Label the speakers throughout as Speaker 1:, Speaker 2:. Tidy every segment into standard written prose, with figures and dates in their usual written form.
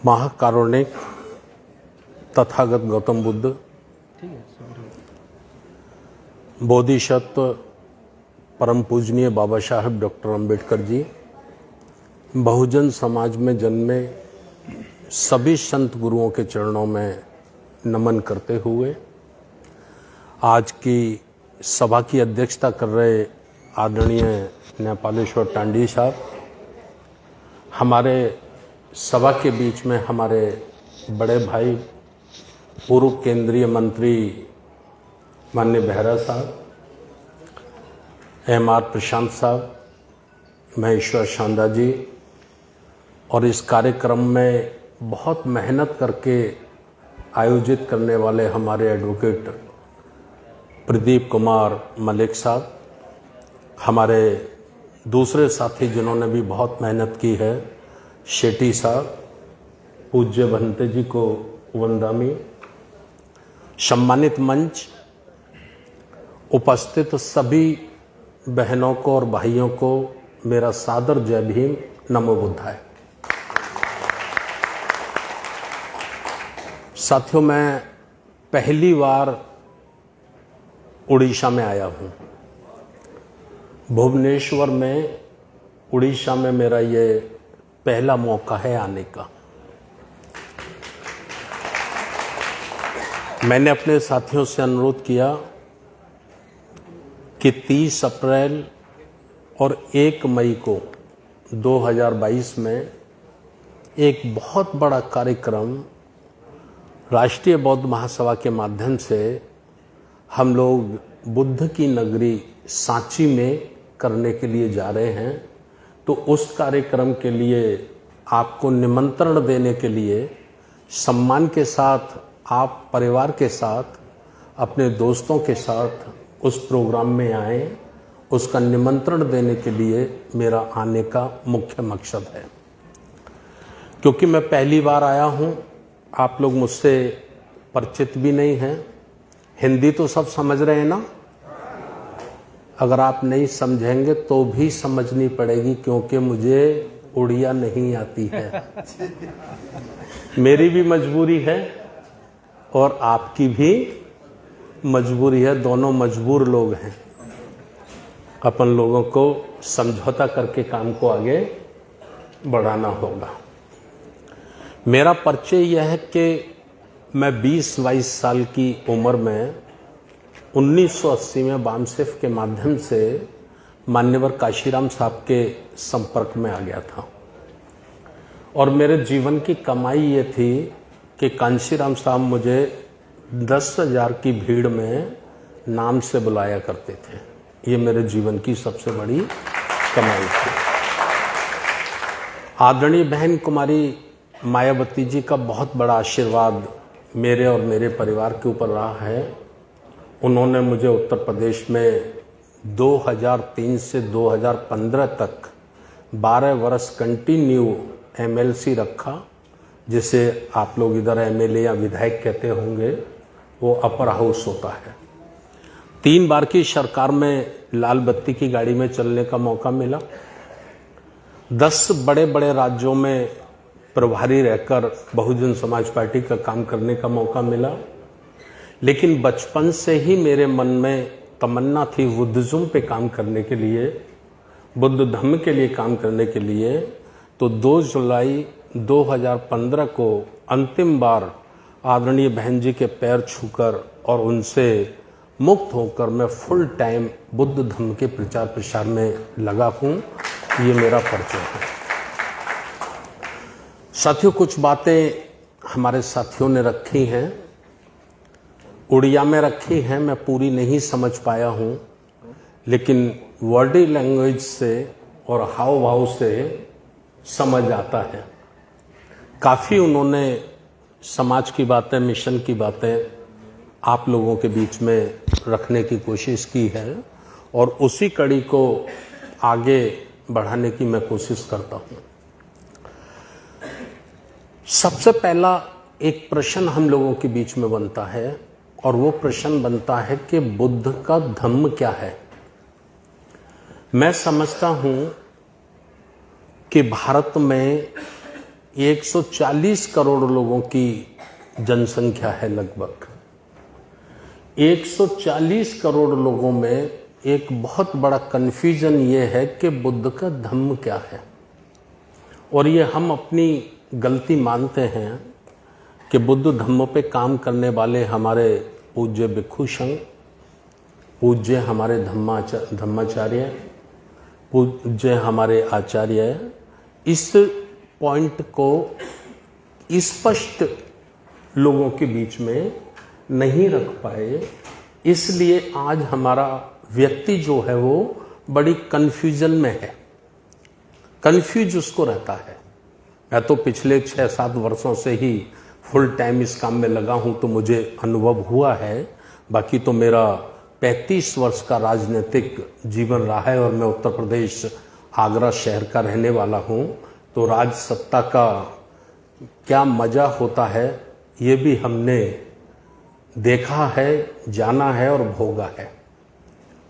Speaker 1: महाकारुणिक तथागत गौतम बुद्ध, बोधिसत्व परम पूजनीय बाबा साहब डॉक्टर अंबेडकर जी, बहुजन समाज में जन्मे सभी संत गुरुओं के चरणों में नमन करते हुए आज की सभा की अध्यक्षता कर रहे आदरणीय नेपालेश्वर टांडी साहब, हमारे सभा के बीच में हमारे बड़े भाई पूर्व केंद्रीय मंत्री माननीय बेहरा साहब, एम आर प्रशांत साहब, महेश्वर शांदा जी, और इस कार्यक्रम में बहुत मेहनत करके आयोजित करने वाले हमारे एडवोकेट प्रदीप कुमार मलिक साहब, हमारे दूसरे साथी जिन्होंने भी बहुत मेहनत की है, शेट्टी साहब, पूज्य भंते जी को वंदामी, सम्मानित मंच, उपस्थित सभी बहनों को और भाइयों को मेरा सादर जय भीम, नमो बुद्धाय। साथियों, मैं पहली बार उड़ीसा में आया हूँ। भुवनेश्वर में, उड़ीसा में मेरा ये पहला मौका है आने का। मैंने अपने साथियों से अनुरोध किया कि 30 अप्रैल और 1 मई को 2022 में एक बहुत बड़ा कार्यक्रम राष्ट्रीय बौद्ध महासभा के माध्यम से हम लोग बुद्ध की नगरी सांची में करने के लिए जा रहे हैं। तो उस कार्यक्रम के लिए आपको निमंत्रण देने के लिए सम्मान के साथ आप परिवार के साथ, अपने दोस्तों के साथ उस प्रोग्राम में आएं, उसका निमंत्रण देने के लिए मेरा आने का मुख्य मकसद है। क्योंकि मैं पहली बार आया हूं, आप लोग मुझसे परिचित भी नहीं हैं। हिंदी तो सब समझ रहे हैं ना? अगर आप नहीं समझेंगे तो भी समझनी पड़ेगी, क्योंकि मुझे उड़िया नहीं आती है। मेरी भी मजबूरी है और आपकी भी मजबूरी है, दोनों मजबूर लोग हैं। अपन लोगों को समझौता करके काम को आगे बढ़ाना होगा। मेरा परिचय यह है कि मैं 20-22 साल की उम्र में 1980 में बामसेफ के माध्यम से मान्यवर काशीराम साहब के संपर्क में आ गया था। और मेरे जीवन की कमाई ये थी कि कांशीराम साहब मुझे 10,000 की भीड़ में नाम से बुलाया करते थे। ये मेरे जीवन की सबसे बड़ी कमाई थी। आदरणीय बहन कुमारी मायावती जी का बहुत बड़ा आशीर्वाद मेरे और मेरे परिवार के ऊपर रहा है। उन्होंने मुझे उत्तर प्रदेश में 2003 से 2015 तक 12 वर्ष कंटिन्यू एमएलसी रखा, जिसे आप लोग इधर एमएलए या विधायक कहते होंगे, वो अपर हाउस होता है। 3 बार की सरकार में लाल बत्ती की गाड़ी में चलने का मौका मिला। 10 बड़े बड़े राज्यों में प्रभारी रहकर बहुजन समाज पार्टी का काम करने का मौका मिला। लेकिन बचपन से ही मेरे मन में तमन्ना थी बुद्धिज्म पे काम करने के लिए, बुद्ध धम्म के लिए काम करने के लिए। तो 2 जुलाई 2015 को अंतिम बार आदरणीय बहन जी के पैर छूकर और उनसे मुक्त होकर मैं फुल टाइम बुद्ध धम्म के प्रचार प्रसार में लगा हूँ। ये मेरा परिचय है। साथियों, कुछ बातें हमारे साथियों ने रखी हैं, उड़िया में रखी हैं, मैं पूरी नहीं समझ पाया हूँ, लेकिन बॉडी लैंग्वेज से और हाव भाव से समझ आता है। काफ़ी उन्होंने समाज की बातें, मिशन की बातें आप लोगों के बीच में रखने की कोशिश की है और उसी कड़ी को आगे बढ़ाने की मैं कोशिश करता हूँ। सबसे पहला एक प्रश्न हम लोगों के बीच में बनता है और वो प्रश्न बनता है कि बुद्ध का धम्म क्या है। मैं समझता हूं कि भारत में 140 करोड़ लोगों की जनसंख्या है। लगभग 140 करोड़ लोगों में एक बहुत बड़ा कन्फ्यूजन ये है कि बुद्ध का धम्म क्या है। और ये हम अपनी गलती मानते हैं कि बुद्ध धम्म पे काम करने वाले हमारे पूज्य भिक्षु संघ, पूज्य हमारे धम्माचार्य, पूज्य हमारे आचार्य इस पॉइंट को स्पष्ट लोगों के बीच में नहीं रख पाए, इसलिए आज हमारा व्यक्ति जो है वो बड़ी कन्फ्यूजन में है, कन्फ्यूज उसको रहता है। मैं तो पिछले 6-7 वर्षों से ही फुल टाइम इस काम में लगा हूं, तो मुझे अनुभव हुआ है। बाकी तो मेरा 35 वर्ष का राजनीतिक जीवन रहा है और मैं उत्तर प्रदेश आगरा शहर का रहने वाला हूं। तो राज सत्ता का क्या मजा होता है ये भी हमने देखा है, जाना है और भोगा है।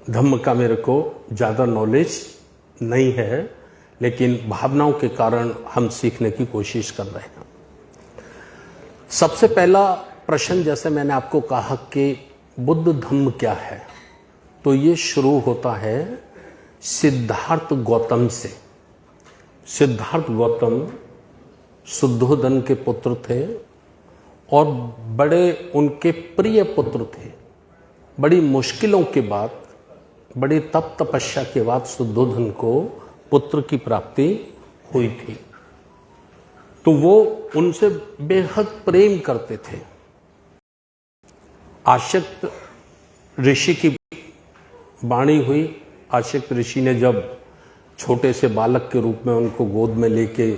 Speaker 1: धम्म का मेरे को ज़्यादा नॉलेज नहीं है, लेकिन भावनाओं के कारण हम सीखने की कोशिश कर रहे हैं। सबसे पहला प्रश्न, जैसे मैंने आपको कहा कि बुद्ध धम्म क्या है, तो ये शुरू होता है सिद्धार्थ गौतम से। सिद्धार्थ गौतम शुद्धोधन के पुत्र थे और बड़े उनके प्रिय पुत्र थे। बड़ी मुश्किलों के बाद, बड़ी तप तपस्या के बाद शुद्धोधन को पुत्र की प्राप्ति हुई थी। तो वो उनसे बेहद प्रेम करते थे। आशक्त ऋषि की वाणी हुई। आशक्त ऋषि ने जब छोटे से बालक के रूप में उनको गोद में लेके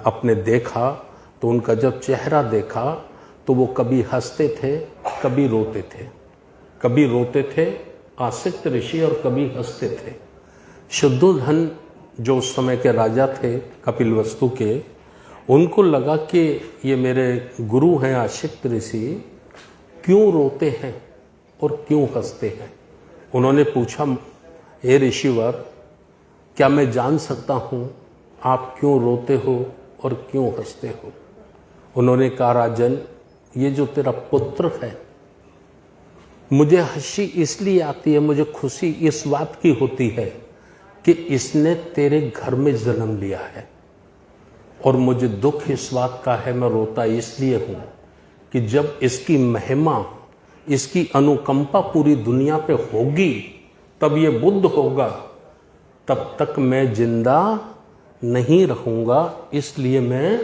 Speaker 1: अपने देखा, तो उनका जब चेहरा देखा तो वो कभी हंसते थे, कभी रोते थे। कभी रोते थे आसक्त ऋषि और कभी हंसते थे। शुद्धोधन जो उस समय के राजा थे कपिलवस्तु के, उनको लगा कि ये मेरे गुरु हैं आसक्त ऋषि, क्यों रोते हैं और क्यों हंसते हैं। उन्होंने पूछा, हे ऋषिवर, क्या मैं जान सकता हूँ आप क्यों रोते हो और क्यों हंसते हो। उन्होंने कहा, राजन, ये जो तेरा पुत्र है, मुझे हंसी इसलिए आती है, मुझे खुशी इस बात की होती है कि इसने तेरे घर में जन्म लिया है, और मुझे दुख इस बात का है, मैं रोता इसलिए हूं कि जब इसकी महिमा, इसकी अनुकंपा पूरी दुनिया पे होगी, तब ये बुद्ध होगा, तब तक मैं जिंदा नहीं रहूंगा, इसलिए मैं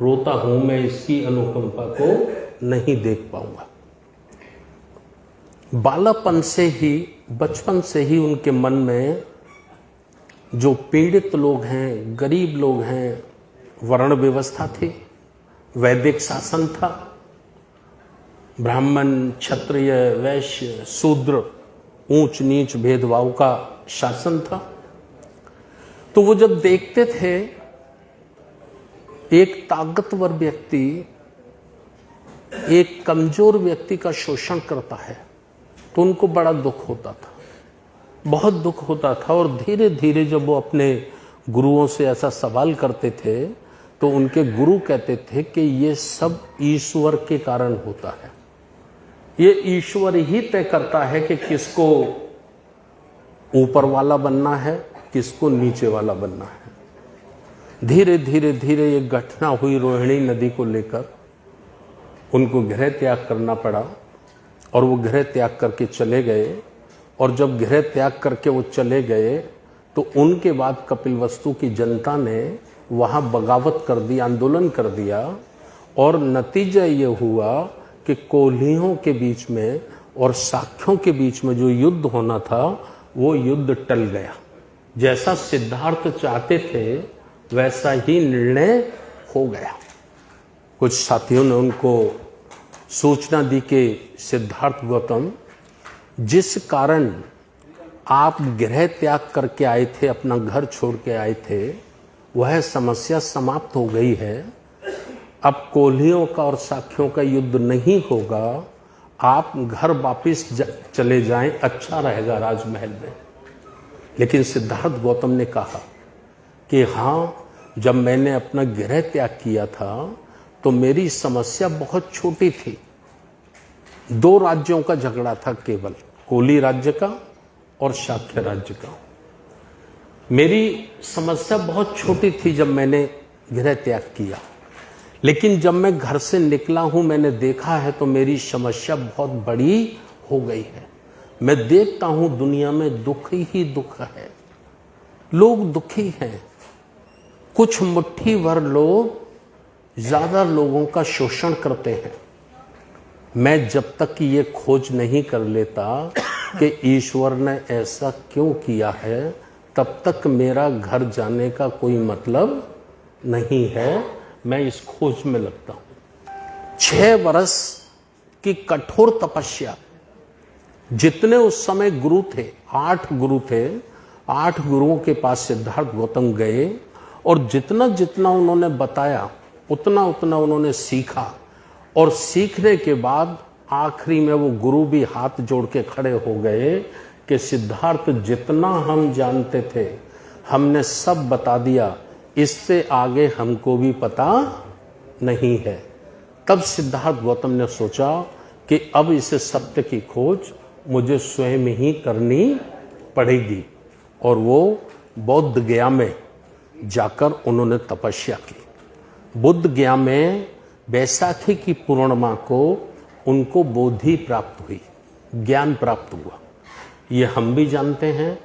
Speaker 1: रोता हूं, मैं इसकी अनुकंपा को नहीं देख पाऊंगा। बालापन से ही, बचपन से ही उनके मन में जो पीड़ित लोग हैं, गरीब लोग हैं, वर्ण व्यवस्था थी, वैदिक शासन था, ब्राह्मण, क्षत्रिय, वैश्य, शूद्र, ऊंच नीच भेदभाव का शासन था। तो वो जब देखते थे एक ताकतवर व्यक्ति एक कमजोर व्यक्ति का शोषण करता है, तो उनको बड़ा दुख होता था, बहुत दुख होता था। और धीरे धीरे जब वो अपने गुरुओं से ऐसा सवाल करते थे, तो उनके गुरु कहते थे कि ये सब ईश्वर के कारण होता है, ये ईश्वर ही तय करता है कि किसको ऊपर वाला बनना है, किसको नीचे वाला बनना है। धीरे धीरे धीरे ये घटना हुई रोहिणी नदी को लेकर, उनको गृह त्याग करना पड़ा और वो गृह त्याग करके चले गए। और जब गृह त्याग करके वो चले गए, तो उनके बाद कपिलवस्तु की जनता ने वहाँ बगावत कर दी, आंदोलन कर दिया, और नतीजा ये हुआ कि कोल्हियों के बीच में और शाक्यों के बीच में जो युद्ध होना था, वो युद्ध टल गया। जैसा सिद्धार्थ चाहते थे वैसा ही निर्णय हो गया। कुछ साथियों ने उनको सूचना दी कि सिद्धार्थ गौतम, जिस कारण आप गृह त्याग करके आए थे, अपना घर छोड़ के आए थे, वह समस्या समाप्त हो गई है। अब कोल्हियों का और शाक्यों का युद्ध नहीं होगा, आप घर वापिस चले जाएं, अच्छा रहेगा राजमहल में। लेकिन सिद्धार्थ गौतम ने कहा कि हाँ, जब मैंने अपना गृह त्याग किया था तो मेरी समस्या बहुत छोटी थी। 2 राज्यों का झगड़ा था केवल, कोली राज्य का और शाक्य राज्य का। मेरी समस्या बहुत छोटी थी जब मैंने गृह त्याग किया, लेकिन जब मैं घर से निकला हूं मैंने देखा है तो मेरी समस्या बहुत बड़ी हो गई है। मैं देखता हूं दुनिया में दुख ही दुख है, लोग दुखी हैं। कुछ मुट्ठी भर लोग ज्यादा लोगों का शोषण करते हैं। मैं जब तक ये खोज नहीं कर लेता कि ईश्वर ने ऐसा क्यों किया है, तब तक मेरा घर जाने का कोई मतलब नहीं है। मैं इस खोज में लगता हूं। 6 वर्ष की कठोर तपस्या, जितने उस समय गुरु थे, 8 गुरु थे, 8 गुरुओं के पास सिद्धार्थ गौतम गए और जितना जितना उन्होंने बताया उतना उतना उन्होंने सीखा। और सीखने के बाद आखिरी में वो गुरु भी हाथ जोड़ के खड़े हो गए कि सिद्धार्थ, जितना हम जानते थे हमने सब बता दिया, इससे आगे हमको भी पता नहीं है। तब सिद्धार्थ गौतम ने सोचा कि अब इस सत्य की खोज मुझे स्वयं ही करनी पड़ेगी। और वो बौद्ध गया में जाकर उन्होंने तपस्या की। बुद्ध गया में बैसाखी की पूर्णिमा को उनको बोधि प्राप्त हुई, ज्ञान प्राप्त हुआ। ये हम भी जानते हैं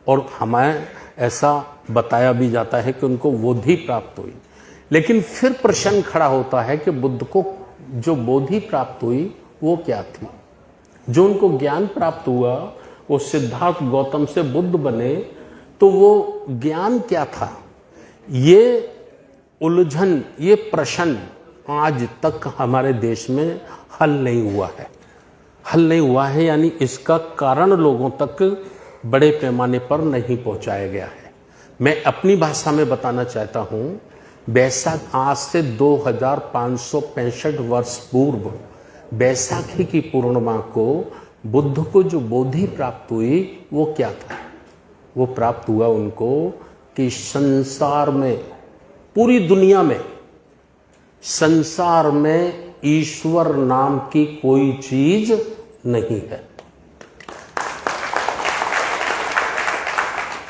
Speaker 1: और हमें ऐसा बताया भी जाता है कि उनको बोधि प्राप्त हुई। लेकिन फिर प्रश्न खड़ा होता है कि बुद्ध को जो बोधि प्राप्त हुई वो क्या थी? जो उनको ज्ञान प्राप्त हुआ, वो सिद्धार्थ गौतम से बुद्ध बने, तो वो ज्ञान क्या था? ये उलझन, ये प्रश्न आज तक हमारे देश में हल नहीं हुआ है। हल नहीं हुआ है यानी इसका कारण लोगों तक बड़े पैमाने पर नहीं पहुंचाया गया है। मैं अपनी भाषा में बताना चाहता हूं, बैसाख आज से 2565 वर्ष पूर्व बैसाखी की पूर्णिमा को बुद्ध को जो बोधि प्राप्त हुई वो क्या था? वो प्राप्त हुआ उनको कि संसार में, पूरी दुनिया में, संसार में ईश्वर नाम की कोई चीज नहीं है।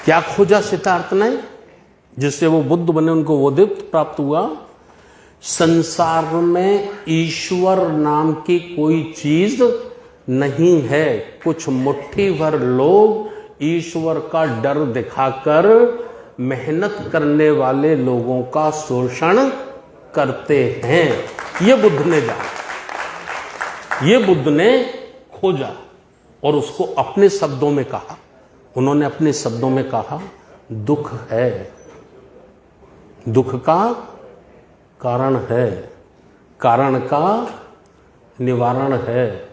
Speaker 1: क्या खोजा सिद्धार्थ ने जिससे वो बुद्ध बने, उनको बोधि प्राप्त हुआ? संसार में ईश्वर नाम की कोई चीज नहीं है। कुछ मुट्ठी भर लोग ईश्वर का डर दिखाकर मेहनत करने वाले लोगों का शोषण करते हैं। ये बुद्ध ने जाना, ये बुद्ध ने खोजा और उसको अपने शब्दों में कहा। उन्होंने अपने शब्दों में कहा, दुख है, दुख का कारण है, कारण का निवारण है,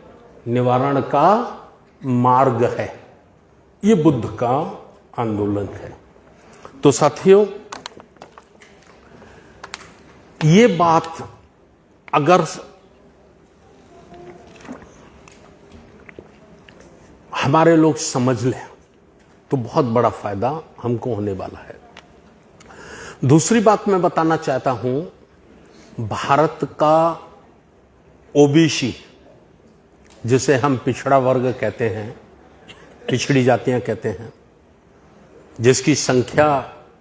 Speaker 1: निवारण का मार्ग है। ये बुद्ध का आंदोलन है। तो साथियों, ये बात अगर हमारे लोग समझ लें तो बहुत बड़ा फायदा हमको होने वाला है। दूसरी बात मैं बताना चाहता हूं, भारत का ओबीसी, जिसे हम पिछड़ा वर्ग कहते हैं, पिछड़ी जातियां कहते हैं, जिसकी संख्या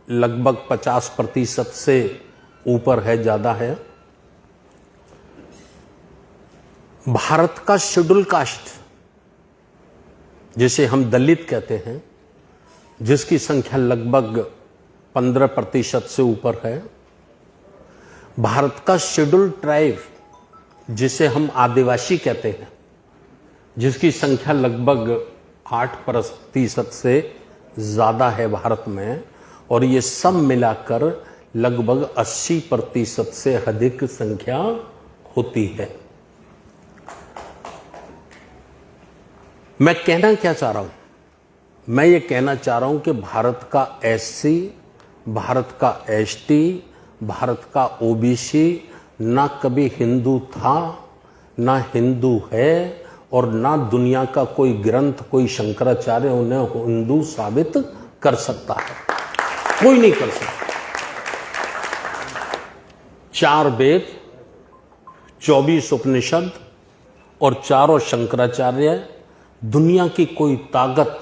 Speaker 1: लगभग 50% से ऊपर है, ज्यादा है। भारत का शेड्यूल कास्ट, जिसे हम दलित कहते हैं, जिसकी संख्या लगभग 15% से ऊपर है। भारत का शेड्यूल ट्राइब, जिसे हम आदिवासी कहते हैं, जिसकी संख्या लगभग 8% से ज्यादा है भारत में। और ये सब मिलाकर लगभग 80% से अधिक संख्या होती है। मैं कहना क्या चाह रहा हूं? मैं ये कहना चाह रहा हूं कि भारत का एससी, भारत का एसटी, भारत का ओबीसी ना कभी हिंदू था, ना हिंदू है, और ना दुनिया का कोई ग्रंथ, कोई शंकराचार्य उन्हें हिंदू साबित कर सकता है। कोई नहीं कर सकता। 4 वेद, 24 उपनिषद और 4 शंकराचार्य, दुनिया की कोई ताकत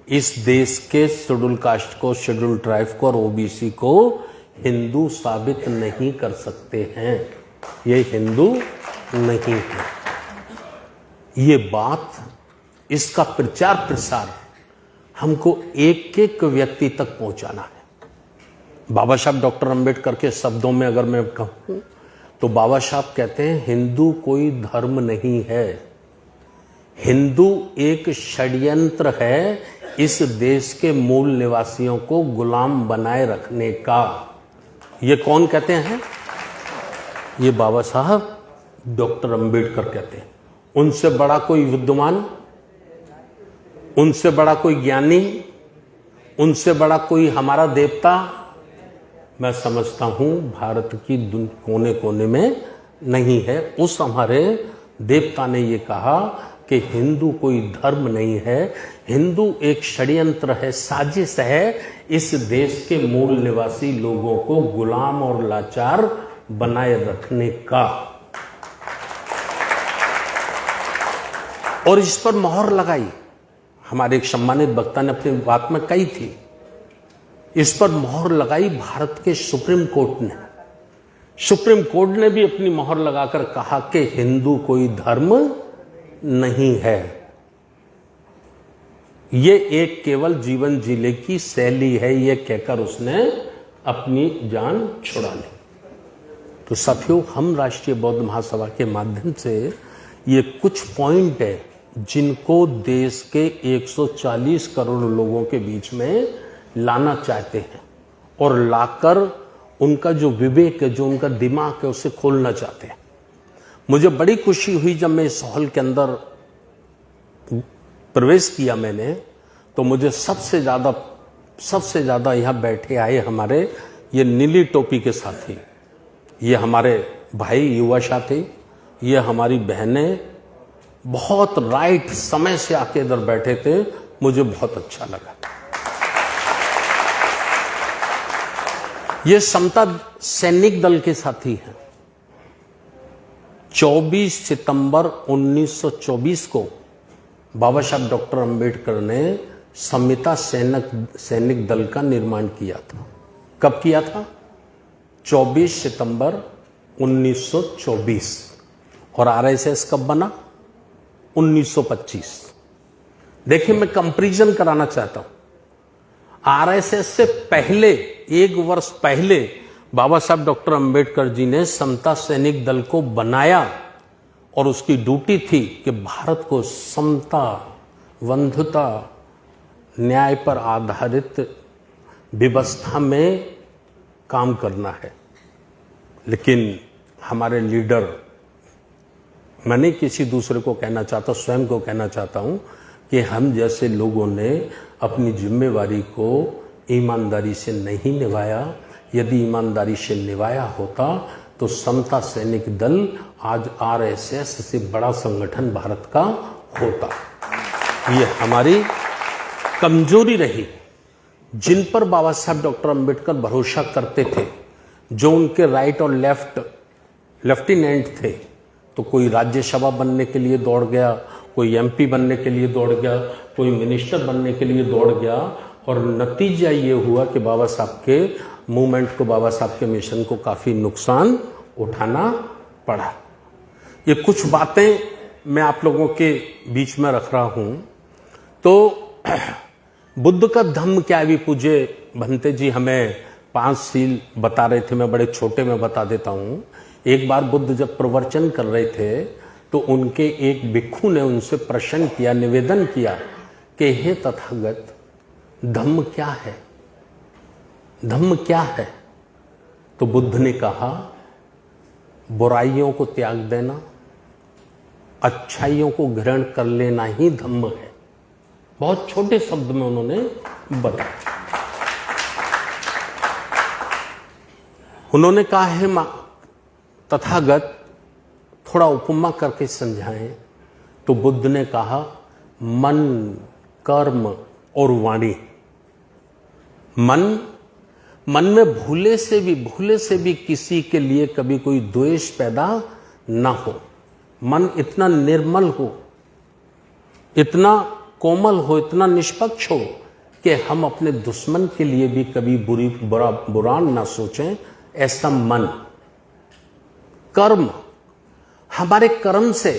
Speaker 1: इस देश के शेड्यूल कास्ट को, शेड्यूल ट्राइब को और ओबीसी को हिंदू साबित नहीं कर सकते हैं। ये हिंदू नहीं है। ये बात, इसका प्रचार प्रसार हमको एक एक व्यक्ति तक पहुंचाना है। बाबा साहब डॉक्टर अंबेडकर के शब्दों में अगर मैं कहूं तो बाबा साहब कहते हैं हिंदू कोई धर्म नहीं है, हिंदू एक षड्यंत्र है इस देश के मूल निवासियों को गुलाम बनाए रखने का। ये कौन कहते हैं? ये बाबा साहब डॉक्टर अंबेडकर कहते हैं। उनसे बड़ा कोई विद्वान, उनसे बड़ा कोई ज्ञानी, उनसे बड़ा कोई हमारा देवता मैं समझता हूं भारत की कोने कोने में नहीं है। उस हमारे देवता ने ये कहा कि हिंदू कोई धर्म नहीं है, हिंदू एक षड्यंत्र है, साजिश है इस देश के मूल निवासी लोगों को गुलाम और लाचार बनाए रखने का। और इस पर मोहर लगाई। हमारे एक सम्मानित वक्ता ने अपनी बात में कही थी, इस पर मोहर लगाई भारत के सुप्रीम कोर्ट ने। सुप्रीम कोर्ट ने भी अपनी मोहर लगाकर कहा कि हिंदू कोई धर्म नहीं है। ये एक केवल जीवन जीने की शैली है, ये कहकर उसने अपनी जान छुड़ा ली। तो साथियों, हम राष्ट्रीय बौद्ध महासभा के माध्यम से ये कुछ पॉइंट है जिनको देश के 140 करोड़ लोगों के बीच में लाना चाहते हैं और लाकर उनका जो विवेक है, जो उनका दिमाग है, उसे खोलना चाहते हैं। मुझे बड़ी खुशी हुई जब मैं इस हॉल के अंदर प्रवेश किया मैंने, तो मुझे सबसे ज्यादा यहां बैठे आए हमारे ये नीली टोपी के साथी, ये हमारे भाई युवा साथी, ये हमारी बहनें बहुत राइट समय से आके इधर बैठे थे। मुझे बहुत अच्छा लगा। ये समता सैनिक दल के साथी हैं। 24 सितंबर 1924 को बाबा साहब डॉक्टर अंबेडकर ने समता सैनिक दल का निर्माण किया था। कब किया था? 24 सितंबर 1924। और आरएसएस कब बना? 1925। देखिए, मैं कंपैरिजन कराना चाहता हूं। आरएसएस से पहले, 1 वर्ष पहले बाबा साहब डॉक्टर अंबेडकर जी ने समता सैनिक दल को बनाया और उसकी ड्यूटी थी कि भारत को समता, बंधुता, न्याय पर आधारित व्यवस्था में काम करना है। लेकिन हमारे लीडर, मैं नहीं किसी दूसरे को कहना चाहता, स्वयं को कहना चाहता हूं कि हम जैसे लोगों ने अपनी जिम्मेवारी को ईमानदारी से नहीं निभाया। यदि ईमानदारी से निभाया होता तो समता सैनिक दल आज आरएसएस से बड़ा संगठन भारत का होता। ये हमारी कमजोरी रही। जिन पर बाबा साहब डॉक्टर अंबेडकर भरोसा करते थे, जो उनके राइट और लेफ्टिनेंट थे, तो कोई राज्यसभा बनने के लिए दौड़ गया, कोई एमपी बनने के लिए दौड़ गया, कोई मिनिस्टर बनने के लिए दौड़ गया। और नतीजा ये हुआ कि बाबा साहब के मूवमेंट को, बाबा साहब के मिशन को काफ़ी नुकसान उठाना पड़ा। ये कुछ बातें मैं आप लोगों के बीच में रख रहा हूं। तो बुद्ध का धम्म क्या है? भी पूज्य भंते जी हमें 5 सील बता रहे थे, मैं बड़े छोटे में बता देता हूं। एक बार बुद्ध जब प्रवचन कर रहे थे तो उनके एक भिक्षु ने उनसे प्रश्न किया, निवेदन किया कि हे तथागत, धम्म क्या है? धम्म क्या है? तो बुद्ध ने कहा, बुराइयों को त्याग देना, अच्छाइयों को ग्रहण कर लेना ही धम्म है। बहुत छोटे शब्द में उन्होंने बताया। उन्होंने कहा है तथागत, थोड़ा उपमा करके समझाएं। तो बुद्ध ने कहा, मन, कर्म और वाणी। मन मन में भूले से भी किसी के लिए कभी कोई द्वेष पैदा ना हो, मन इतना निर्मल हो, इतना कोमल हो, इतना निष्पक्ष हो कि हम अपने दुश्मन के लिए भी कभी बुरा ना सोचें। ऐसा मन, कर्म, हमारे कर्म से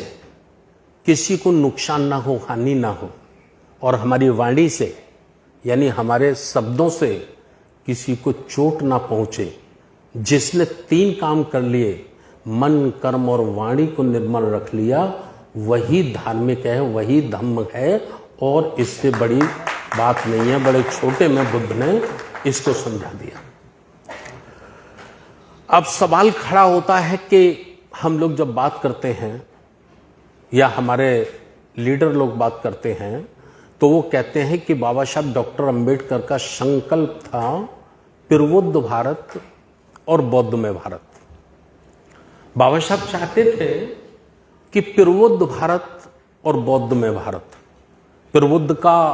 Speaker 1: किसी को नुकसान ना हो, हानि ना हो, और हमारी वाणी से यानी हमारे शब्दों से किसी को चोट ना पहुंचे। जिसने 3 काम कर लिए, मन, कर्म और वाणी को निर्मल रख लिया, वही धार्मिक है, वही धम्म है, और इससे बड़ी बात नहीं है। बड़े छोटे में बुद्ध ने इसको समझा दिया। अब सवाल खड़ा होता है कि हम लोग जब बात करते हैं या हमारे लीडर लोग बात करते हैं तो वो कहते हैं कि बाबा साहब डॉक्टर अंबेडकर का संकल्प था पूर्वोत्तर भारत और बौद्धमय भारत। बाबा साहब चाहते थे कि पूर्वोत्तर भारत और बौद्धमय भारत। पूर्वोत्तर का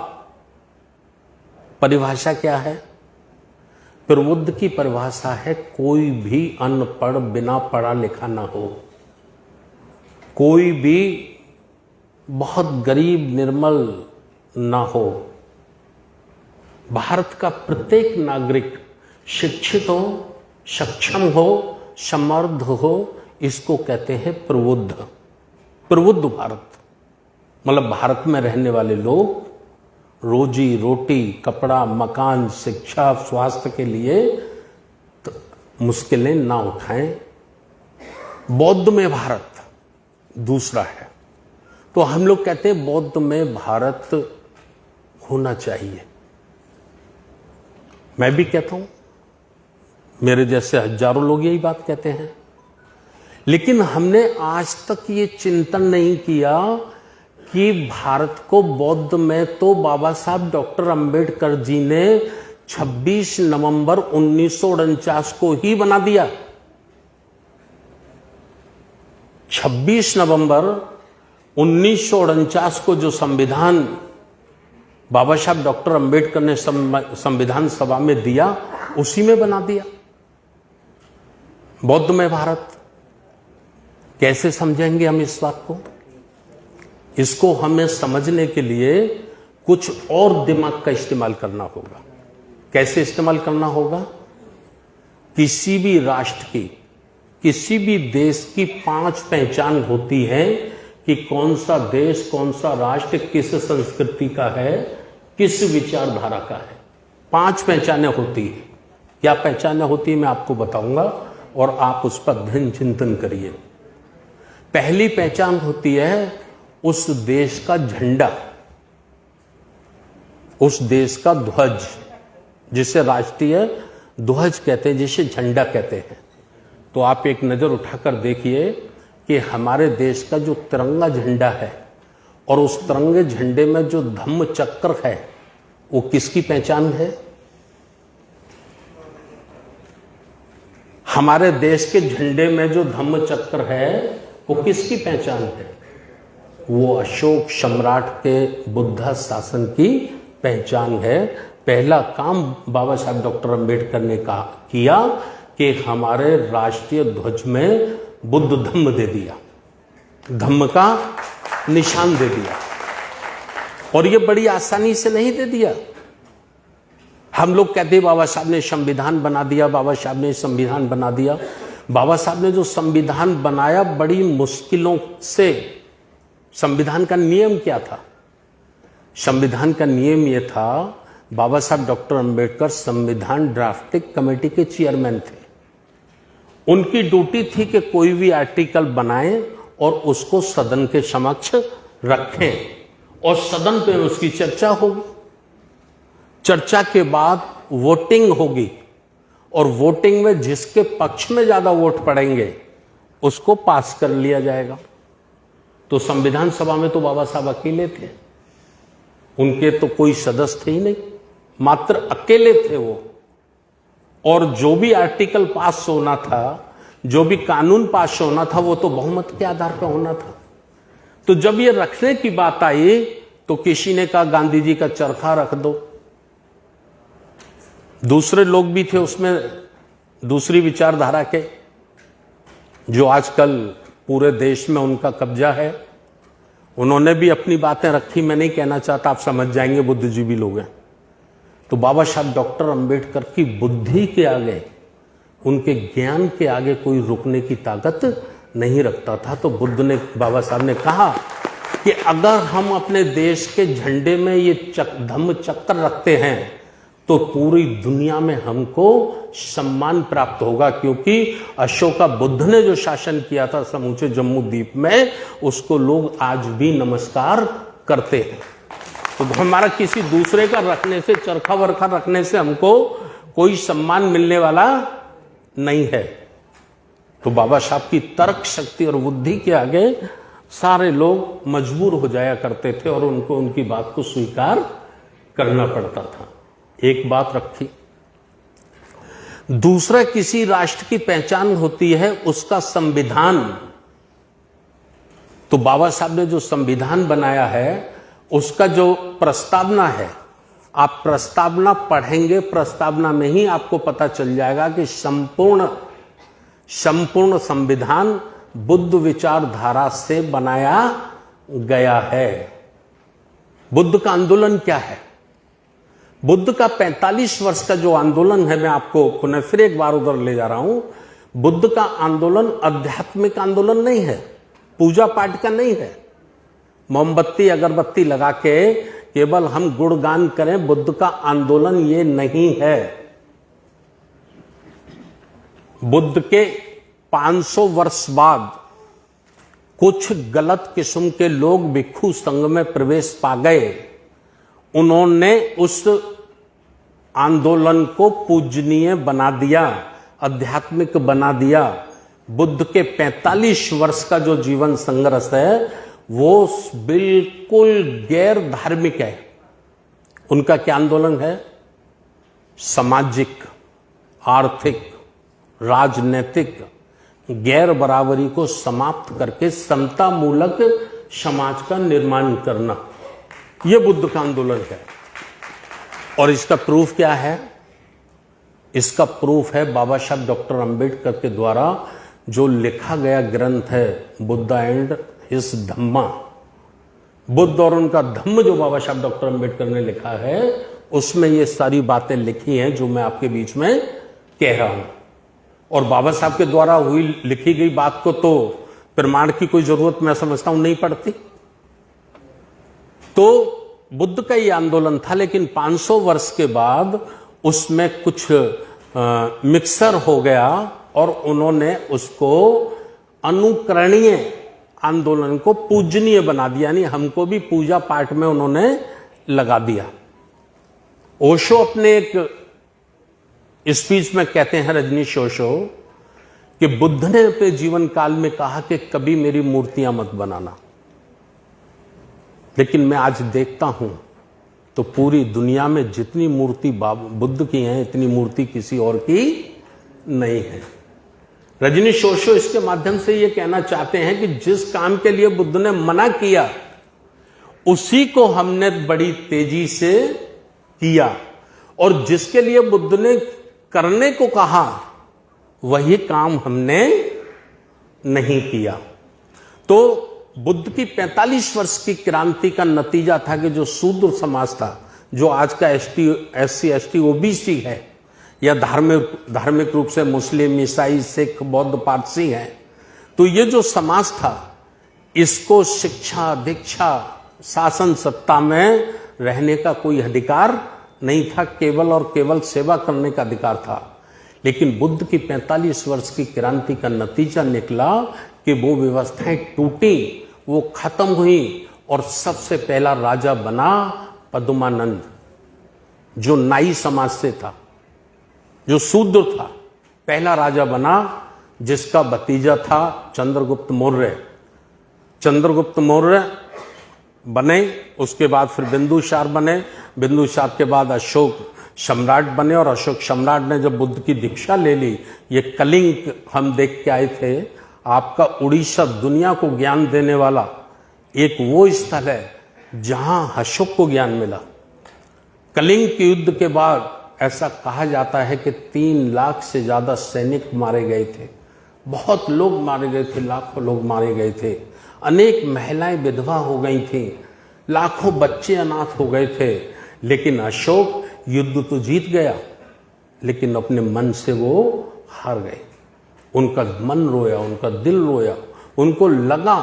Speaker 1: परिभाषा क्या है? पूर्वोत्तर की परिभाषा है कोई भी अनपढ़, बिना पढ़ा लिखा ना हो, कोई भी बहुत गरीब निर्मल ना हो। भारत का प्रत्येक नागरिक शिक्षित हो, सक्षम हो, समर्थ हो, इसको कहते हैं प्रबुद्ध। प्रबुद्ध भारत मतलब भारत में रहने वाले लोग रोजी रोटी, कपड़ा, मकान, शिक्षा, स्वास्थ्य के लिए तो मुश्किलें ना उठाएं। बौद्ध में भारत दूसरा है। तो हम लोग कहते हैं बौद्ध में भारत होना चाहिए। मैं भी कहता हूं, मेरे जैसे हजारों लोग यही बात कहते हैं, लेकिन हमने आज तक ये चिंतन नहीं किया कि भारत को बौद्ध में तो बाबा साहब डॉक्टर अंबेडकर जी ने 26 नवंबर 1949 को ही बना दिया। 26 नवंबर 1949 को जो संविधान बाबा साहब डॉक्टर अंबेडकर ने संविधान सभा में दिया, उसी में बना दिया बौद्ध में भारत। कैसे समझेंगे हम इस बात को? इसको हमें समझने के लिए कुछ और दिमाग का इस्तेमाल करना होगा। कैसे इस्तेमाल करना होगा? किसी भी राष्ट्र की, किसी भी देश की 5 पहचान होती है कि कौन सा देश, कौन सा राष्ट्र किस संस्कृति का है, किस विचारधारा का है। 5 पहचानें होती है। क्या पहचानें होती है मैं आपको बताऊंगा और आप उस पर अध्ययन चिंतन करिए। पहली पहचान होती है उस देश का झंडा, उस देश का ध्वज, जिसे राष्ट्रीय ध्वज कहते हैं, जिसे झंडा कहते हैं। तो आप एक नजर उठाकर देखिए कि हमारे देश का जो तिरंगा झंडा है और उस तिरंगे झंडे में जो धम्म चक्र है, वो किसकी पहचान है? हमारे देश के झंडे में जो धम्म चक्र है वो किसकी पहचान है? वो अशोक सम्राट के बुद्ध शासन की पहचान है। पहला काम बाबा साहब डॉक्टर अंबेडकर ने किया कि हमारे राष्ट्रीय ध्वज में बुद्ध धम्म दे दिया, धम्म का निशान दे दिया। और ये बड़ी आसानी से नहीं दे दिया। हम लोग कहते हैं बाबा साहब ने संविधान बना दिया, बाबा साहब ने संविधान बना दिया। बाबा साहब ने जो संविधान बनाया बड़ी मुश्किलों से। संविधान का नियम क्या था? संविधान का नियम यह था, बाबा साहब डॉक्टर अंबेडकर संविधान ड्राफ्टिंग कमेटी के चेयरमैन थे। उनकी ड्यूटी थी कि कोई भी आर्टिकल बनाएं और उसको सदन के समक्ष रखें और सदन पे उसकी चर्चा होगी। चर्चा के बाद वोटिंग होगी और वोटिंग में जिसके पक्ष में ज्यादा वोट पड़ेंगे उसको पास कर लिया जाएगा। तो संविधान सभा में तो बाबा साहब अकेले थे, उनके तो कोई सदस्य थे ही नहीं, मात्र अकेले थे वो। और जो भी आर्टिकल पास होना था, जो भी कानून पास होना था, वो तो बहुमत के आधार पर होना था। तो जब ये रखने की बात आई तो किसी ने कहा गांधी जी का चरखा रख दो, दूसरे लोग भी थे उसमें, दूसरी विचारधारा के, जो आजकल पूरे देश में उनका कब्जा है। उन्होंने भी अपनी बातें रखी। मैं नहीं कहना चाहता, आप समझ जाएंगे, बुद्धिजीवी लोग हैं। तो बाबा साहब डॉक्टर अंबेडकर की बुद्धि के आगे, उनके ज्ञान के आगे कोई रुकने की ताकत नहीं रखता था। तो बुद्ध ने, बाबा साहब ने कहा कि अगर हम अपने देश के झंडे में ये धम्म चक्र रखते हैं तो पूरी दुनिया में हमको सम्मान प्राप्त होगा, क्योंकि अशोका बुद्ध ने जो शासन किया था समूचे जम्मू द्वीप में, उसको लोग आज भी नमस्कार करते हैं। तो हमारा किसी दूसरे का रखने से, चरखा वरखा रखने से हमको कोई सम्मान मिलने वाला नहीं है। तो बाबा साहब की तर्क शक्ति और बुद्धि के आगे सारे लोग मजबूर हो जाया करते थे और उनको उनकी बात को स्वीकार करना पड़ता था। एक बात रखी। दूसरा, किसी राष्ट्र की पहचान होती है उसका संविधान। तो बाबा साहब ने जो संविधान बनाया है उसका जो प्रस्तावना है, आप प्रस्तावना पढ़ेंगे, प्रस्तावना में ही आपको पता चल जाएगा कि संपूर्ण संविधान बुद्ध विचारधारा से बनाया गया है। बुद्ध का आंदोलन क्या है? बुद्ध का 45 वर्ष का जो आंदोलन है, मैं आपको पुनः फिर एक बार उधर ले जा रहा हूं। बुद्ध का आंदोलन आध्यात्मिक आंदोलन नहीं है, पूजा पाठ का नहीं है, मोमबत्ती अगरबत्ती लगा के केवल हम गुणगान करें, बुद्ध का आंदोलन ये नहीं है। बुद्ध के 500 वर्ष बाद कुछ गलत किस्म के लोग भिक्षु संघ में प्रवेश पा गए। उन्होंने उस आंदोलन को पूजनीय बना दिया, आध्यात्मिक बना दिया। बुद्ध के 45 वर्ष का जो जीवन संघर्ष है वो बिल्कुल गैर धार्मिक है। उनका क्या आंदोलन है? सामाजिक, आर्थिक, राजनीतिक गैर बराबरी को समाप्त करके समता मूलक समाज का निर्माण करना, यह बुद्ध का आंदोलन है। और इसका प्रूफ क्या है? इसका प्रूफ है बाबा साहब डॉक्टर अंबेडकर के द्वारा जो लिखा गया ग्रंथ है बुद्धा एंड हिज धम्मा। बुद्ध और उनका धम्म जो बाबा साहब डॉक्टर अंबेडकर ने लिखा है, उसमें ये सारी बातें लिखी हैं जो मैं आपके बीच में कह रहा हूं। और बाबा साहब के द्वारा हुई लिखी गई बात को तो प्रमाण की कोई जरूरत मैं समझता हूं नहीं पड़ती। तो बुद्ध का ये आंदोलन था, लेकिन 500 वर्ष के बाद उसमें कुछ मिक्सर हो गया और उन्होंने उसको अनुकरणीय आंदोलन को पूजनीय बना दिया, यानी हमको भी पूजा पाठ में उन्होंने लगा दिया। ओशो अपने एक स्पीच में कहते हैं, रजनीश ओशो, कि बुद्ध ने अपने जीवन काल में कहा कि कभी मेरी मूर्तियां मत बनाना, लेकिन मैं आज देखता हूं तो पूरी दुनिया में जितनी मूर्ति बुद्ध की हैं, इतनी मूर्ति किसी और की नहीं है। रजनीश ओशो इसके माध्यम से यह कहना चाहते हैं कि जिस काम के लिए बुद्ध ने मना किया उसी को हमने बड़ी तेजी से किया, और जिसके लिए बुद्ध ने करने को कहा वही काम हमने नहीं किया। तो बुद्ध की 45 वर्ष की क्रांति का नतीजा था कि जो शूद्र समाज था, जो आज का SC ST OBC है, या धार्मिक रूप से मुस्लिम, ईसाई, सिख, बौद्ध, पारसी हैं, तो ये जो समाज था इसको शिक्षा, दीक्षा, शासन सत्ता में रहने का कोई अधिकार नहीं था, केवल और केवल सेवा करने का अधिकार था। लेकिन बुद्ध की 45 वर्ष की क्रांति का नतीजा निकला कि वो व्यवस्थाएं टूटी, वो खत्म हुई, और सबसे पहला राजा बना पद्मानंद, जो नाई समाज से था, जो शूद्र था। पहला राजा बना, जिसका भतीजा था चंद्रगुप्त मौर्य। चंद्रगुप्त मौर्य बने, उसके बाद फिर बिंदुसार बने, बिंदुसार के बाद अशोक सम्राट बने, और अशोक सम्राट ने जब बुद्ध की दीक्षा ले ली, ये कलिंग हम देख के आए थे, आपका उड़ीसा दुनिया को ज्ञान देने वाला एक वो स्थल है जहां अशोक को ज्ञान मिला। कलिंग के युद्ध के बाद ऐसा कहा जाता है कि 3 लाख से ज्यादा सैनिक मारे गए थे, बहुत लोग मारे गए थे, लाखों लोग मारे गए थे, अनेक महिलाएं विधवा हो गई थी, लाखों बच्चे अनाथ हो गए थे। लेकिन अशोक युद्ध तो जीत गया, लेकिन अपने मन से वो हार गए। उनका मन रोया, उनका दिल रोया। उनको लगा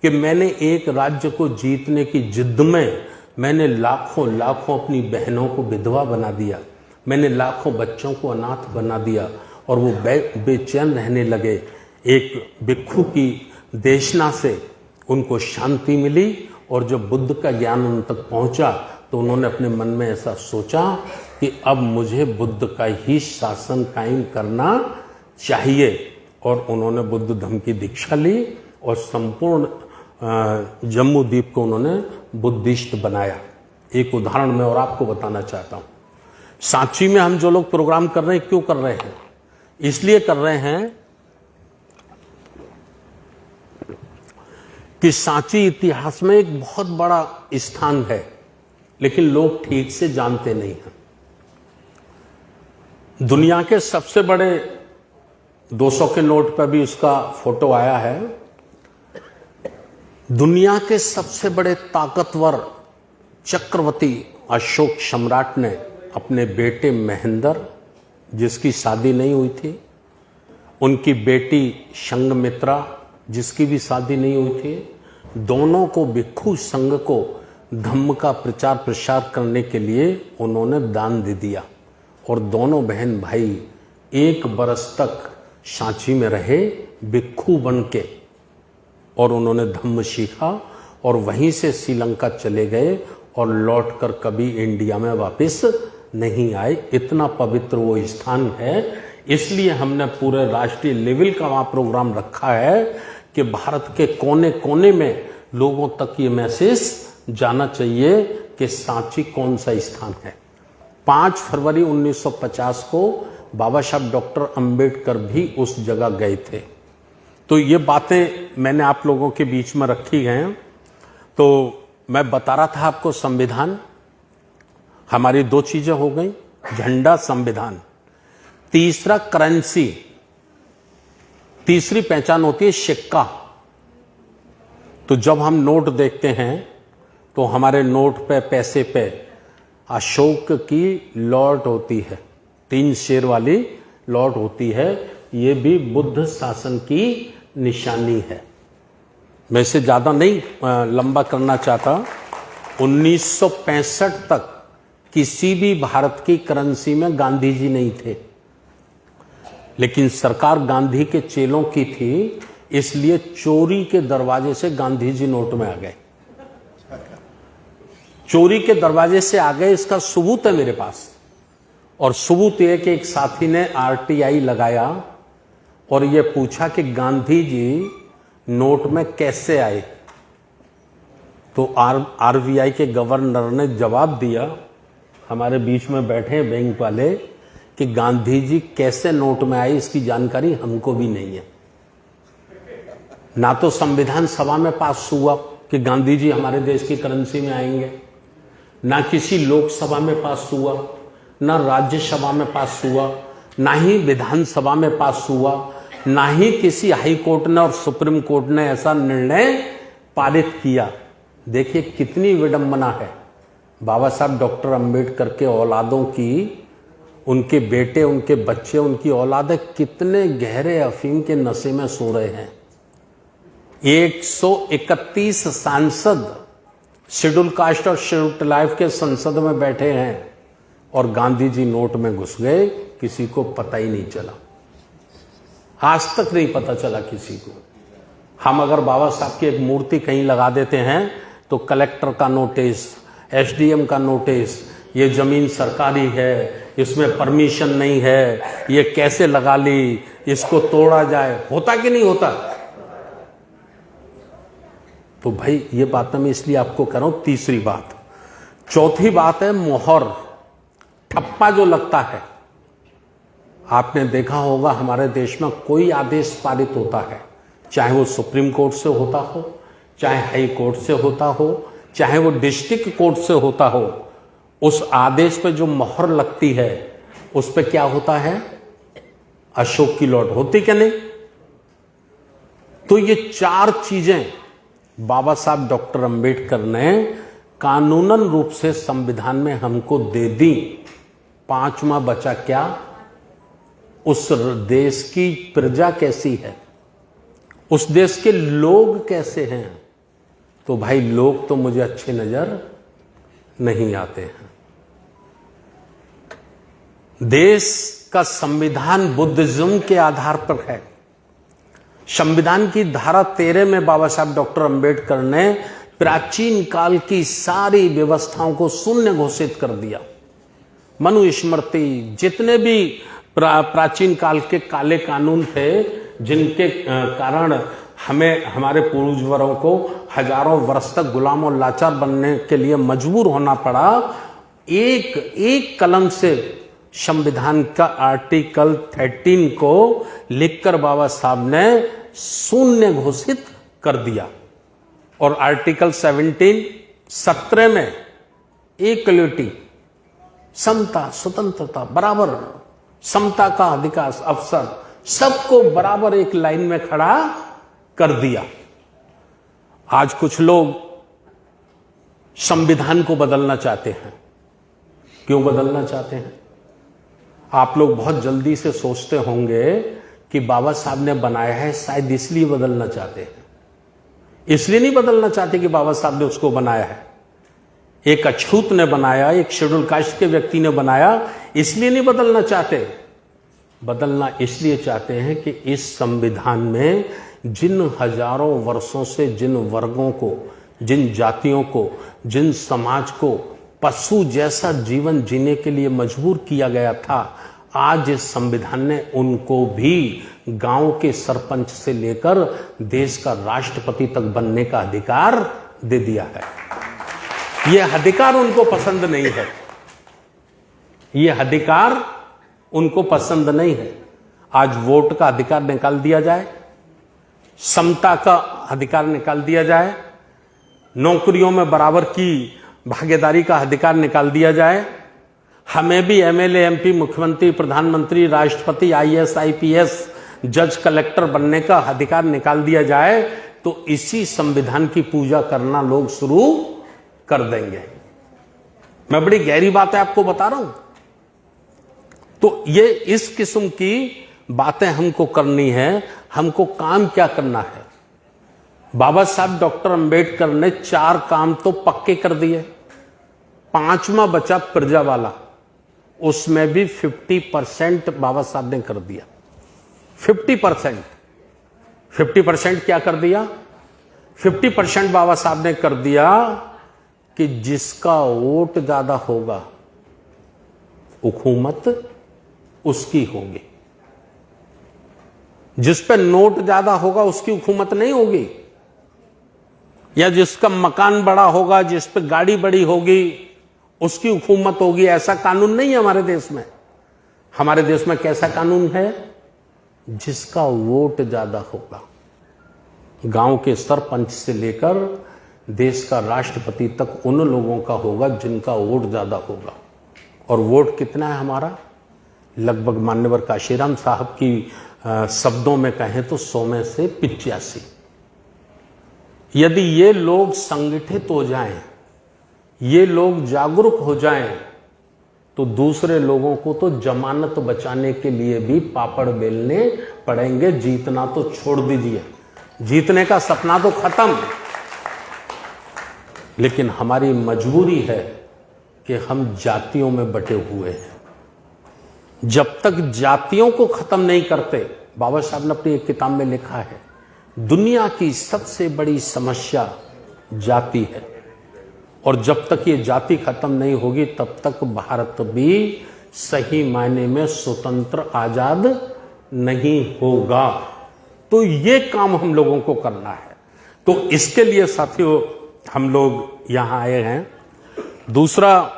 Speaker 1: कि मैंने एक राज्य को जीतने की जिद में मैंने लाखों लाखों अपनी बहनों को विधवा बना दिया, मैंने लाखों बच्चों को अनाथ बना दिया। और वो बेचैन रहने लगे। एक भिक्षु की देशना से उनको शांति मिली, और जब बुद्ध का ज्ञान उन तक पहुंचा तो उन्होंने अपने मन में ऐसा सोचा कि अब मुझे बुद्ध का ही शासन कायम करना चाहिए। और उन्होंने बुद्ध धर्म की दीक्षा ली और संपूर्ण जम्मू द्वीप को उन्होंने बुद्धिस्ट बनाया। एक उदाहरण मैं और आपको बताना चाहता हूं। सांची में हम जो लोग प्रोग्राम कर रहे हैं, क्यों कर रहे हैं? इसलिए कर रहे हैं कि सांची इतिहास में एक बहुत बड़ा स्थान है, लेकिन लोग ठीक से जानते नहीं हैं। दुनिया के सबसे बड़े 200 के नोट पर भी उसका फोटो आया है। दुनिया के सबसे बड़े ताकतवर चक्रवर्ती अशोक सम्राट ने अपने बेटे महेंद्र, जिसकी शादी नहीं हुई थी, उनकी बेटी संघमित्रा, जिसकी भी शादी नहीं हुई थी, दोनों को भिक्षु संघ को धम्म का प्रचार प्रसार करने के लिए उन्होंने दान दे दिया। और दोनों बहन भाई 1 बरस तक सांची में रहे भिक्षु बन के, और उन्होंने धम्म सीखा और वहीं से श्रीलंका चले गए और लौटकर कभी इंडिया में वापस नहीं आए। इतना पवित्र वो स्थान है। इसलिए हमने पूरे राष्ट्रीय लेवल का वहाँ प्रोग्राम रखा है कि भारत के कोने कोने में लोगों तक ये मैसेज जाना चाहिए कि सांची कौन सा स्थान है। 5 फरवरी 1950 को बाबा साहब डॉक्टर अंबेडकर भी उस जगह गए थे। तो ये बातें मैंने आप लोगों के बीच में रखी हैं। तो मैं बता रहा था आपको, संविधान हमारी 2 चीजें हो गई, झंडा, संविधान। तीसरा करेंसी, तीसरी पहचान होती है सिक्का। तो जब हम नोट देखते हैं तो हमारे नोट पे, पैसे पे अशोक की लौट होती है, 3 शेर वाली लौट होती है। ये भी बुद्ध शासन की निशानी है। मैं इसे ज्यादा नहीं लंबा करना चाहता। 1965 तक किसी भी भारत की करेंसी में गांधी जी नहीं थे, लेकिन सरकार गांधी के चेलों की थी, इसलिए चोरी के दरवाजे से गांधी जी नोट में आ गए। चोरी के दरवाजे से आ गए, इसका सबूत है मेरे पास। और सबूत यह कि एक साथी ने आरटीआई लगाया और यह पूछा कि गांधी जी नोट में कैसे आए। तो आरबीआई के गवर्नर ने जवाब दिया, हमारे बीच में बैठे हैं बैंक वाले, कि गांधी जी कैसे नोट में आए इसकी जानकारी हमको भी नहीं है। ना तो संविधान सभा में पास हुआ कि गांधी जी हमारे देश की करेंसी में आएंगे, ना किसी लोकसभा में पास हुआ, ना राज्यसभा में पास हुआ, ना ही विधानसभा में पास हुआ, ना ही किसी हाई कोर्ट ने और सुप्रीम कोर्ट ने ऐसा निर्णय पारित किया। देखिए कितनी विडंबना है। बाबा साहब डॉक्टर अंबेडकर के औलादों की, उनके बेटे, उनके बच्चे, उनकी औलादें कितने गहरे अफीम के नशे में सो रहे हैं। 131 सांसद शेड्यूल कास्ट और शेड्यूल ट्राइब के संसद में बैठे हैं और गांधी जी नोट में घुस गए, किसी को पता ही नहीं चला। आज तक नहीं पता चला किसी को। हम अगर बाबा साहब की एक मूर्ति कहीं लगा देते हैं तो कलेक्टर का नोटिस, एसडीएम का नोटिस, ये जमीन सरकारी है, इसमें परमिशन नहीं है, ये कैसे लगा ली, इसको तोड़ा जाए, होता कि नहीं होता? तो भाई ये बात मैं इसलिए आपको कह रहा हूं। तीसरी बात। चौथी बात है मोहर, ठप्पा जो लगता है। आपने देखा होगा हमारे देश में कोई आदेश पारित होता है, चाहे वो सुप्रीम कोर्ट से होता हो, चाहे हाई कोर्ट से होता हो, चाहे वो डिस्ट्रिक्ट कोर्ट से होता हो, उस आदेश पे जो मोहर लगती है उस पे क्या होता है? अशोक की लौट होती क्या नहीं? तो ये 4 चीजें बाबा साहब डॉक्टर अंबेडकर ने कानूनन रूप से संविधान में हमको दे दी। 5वां बचा क्या? उस देश की प्रजा कैसी है, उस देश के लोग कैसे हैं। तो भाई लोग तो मुझे अच्छे नजर नहीं आते हैं। देश का संविधान बुद्धिज्म के आधार पर है। संविधान की धारा 13 में बाबा साहब डॉक्टर अंबेडकर ने प्राचीन काल की सारी व्यवस्थाओं को शून्य घोषित कर दिया। मनुस्मृति, जितने भी प्राचीन काल के काले कानून थे जिनके कारण हमें हमारे पूर्वजों को हजारों वर्ष तक गुलाम और लाचार बनने के लिए मजबूर होना पड़ा, एक एक कलम से संविधान का आर्टिकल 13 को लिखकर बाबा साहब ने शून्य घोषित कर दिया। और आर्टिकल 17 में इक्वलिटी, समता, स्वतंत्रता, बराबर, समता का अधिकार, अवसर, सबको बराबर एक लाइन में खड़ा कर दिया। आज कुछ लोग संविधान को बदलना चाहते हैं। क्यों बदलना चाहते हैं? आप लोग बहुत जल्दी से सोचते होंगे कि बाबा साहब ने बनाया है, शायद इसलिए बदलना चाहते हैं। इसलिए नहीं बदलना चाहते कि बाबा साहब ने उसको बनाया है। एक अछूत ने बनाया, एक शेड्यूल कास्ट के व्यक्ति ने बनाया, इसलिए नहीं बदलना चाहते। बदलना इसलिए चाहते हैं कि इस संविधान में जिन हजारों वर्षों से जिन वर्गों को, जिन जातियों को, जिन समाज को पशु जैसा जीवन जीने के लिए मजबूर किया गया था, आज इस संविधान ने उनको भी गांव के सरपंच से लेकर देश का राष्ट्रपति तक बनने का अधिकार दे दिया है। यह अधिकार उनको पसंद नहीं है। यह अधिकार उनको पसंद नहीं है। आज वोट का अधिकार निकाल दिया जाए, समता का अधिकार निकाल दिया जाए, नौकरियों में बराबर की भागीदारी का अधिकार निकाल दिया जाए, हमें भी एमएलए, एमपी, मुख्यमंत्री, प्रधानमंत्री, राष्ट्रपति, आईएएस, आईपीएस, जज, कलेक्टर बनने का अधिकार निकाल दिया जाए, तो इसी संविधान की पूजा करना लोग शुरू कर देंगे। मैं बड़ी गहरी बात है आपको बता रहा हूं। तो ये इस किस्म की बातें हमको करनी है। हमको काम क्या करना है? बाबा साहब डॉक्टर अंबेडकर ने 4 काम तो पक्के कर दिए। 5वां बचा प्रजा वाला, उसमें भी 50% बाबा साहब ने कर दिया। 50% क्या कर दिया? 50% बाबा साहब ने कर दिया कि जिसका वोट ज्यादा होगा हुकूमत उसकी होगी, जिस पे नोट ज्यादा होगा उसकी हुकूमत नहीं होगी, या जिसका मकान बड़ा होगा, जिस पे गाड़ी बड़ी होगी उसकी हुकूमत होगी। ऐसा कानून नहीं है हमारे देश में। हमारे देश में कैसा कानून है? जिसका वोट ज्यादा होगा, गांव के सरपंच से लेकर देश का राष्ट्रपति तक उन लोगों का होगा जिनका वोट ज्यादा होगा। और वोट कितना है हमारा? लगभग मान्यवर काशीराम साहब की शब्दों में कहें तो 100 में से 85। यदि ये लोग संगठित हो जाएं, ये लोग जागरूक हो जाएं, तो दूसरे लोगों को तो जमानत बचाने के लिए भी पापड़ बेलने पड़ेंगे। जीतना तो छोड़ दीजिए, जीतने का सपना तो खत्म। लेकिन हमारी मजबूरी है कि हम जातियों में बटे हुए हैं। जब तक जातियों को खत्म नहीं करते, बाबा साहब ने अपनी एक किताब में लिखा है, दुनिया की सबसे बड़ी समस्या जाति है। और जब तक ये जाति खत्म नहीं होगी तब तक भारत भी सही मायने में स्वतंत्र आजाद नहीं होगा। तो ये काम हम लोगों को करना है। तो इसके लिए साथियों हम लोग यहां आए हैं। दूसरा,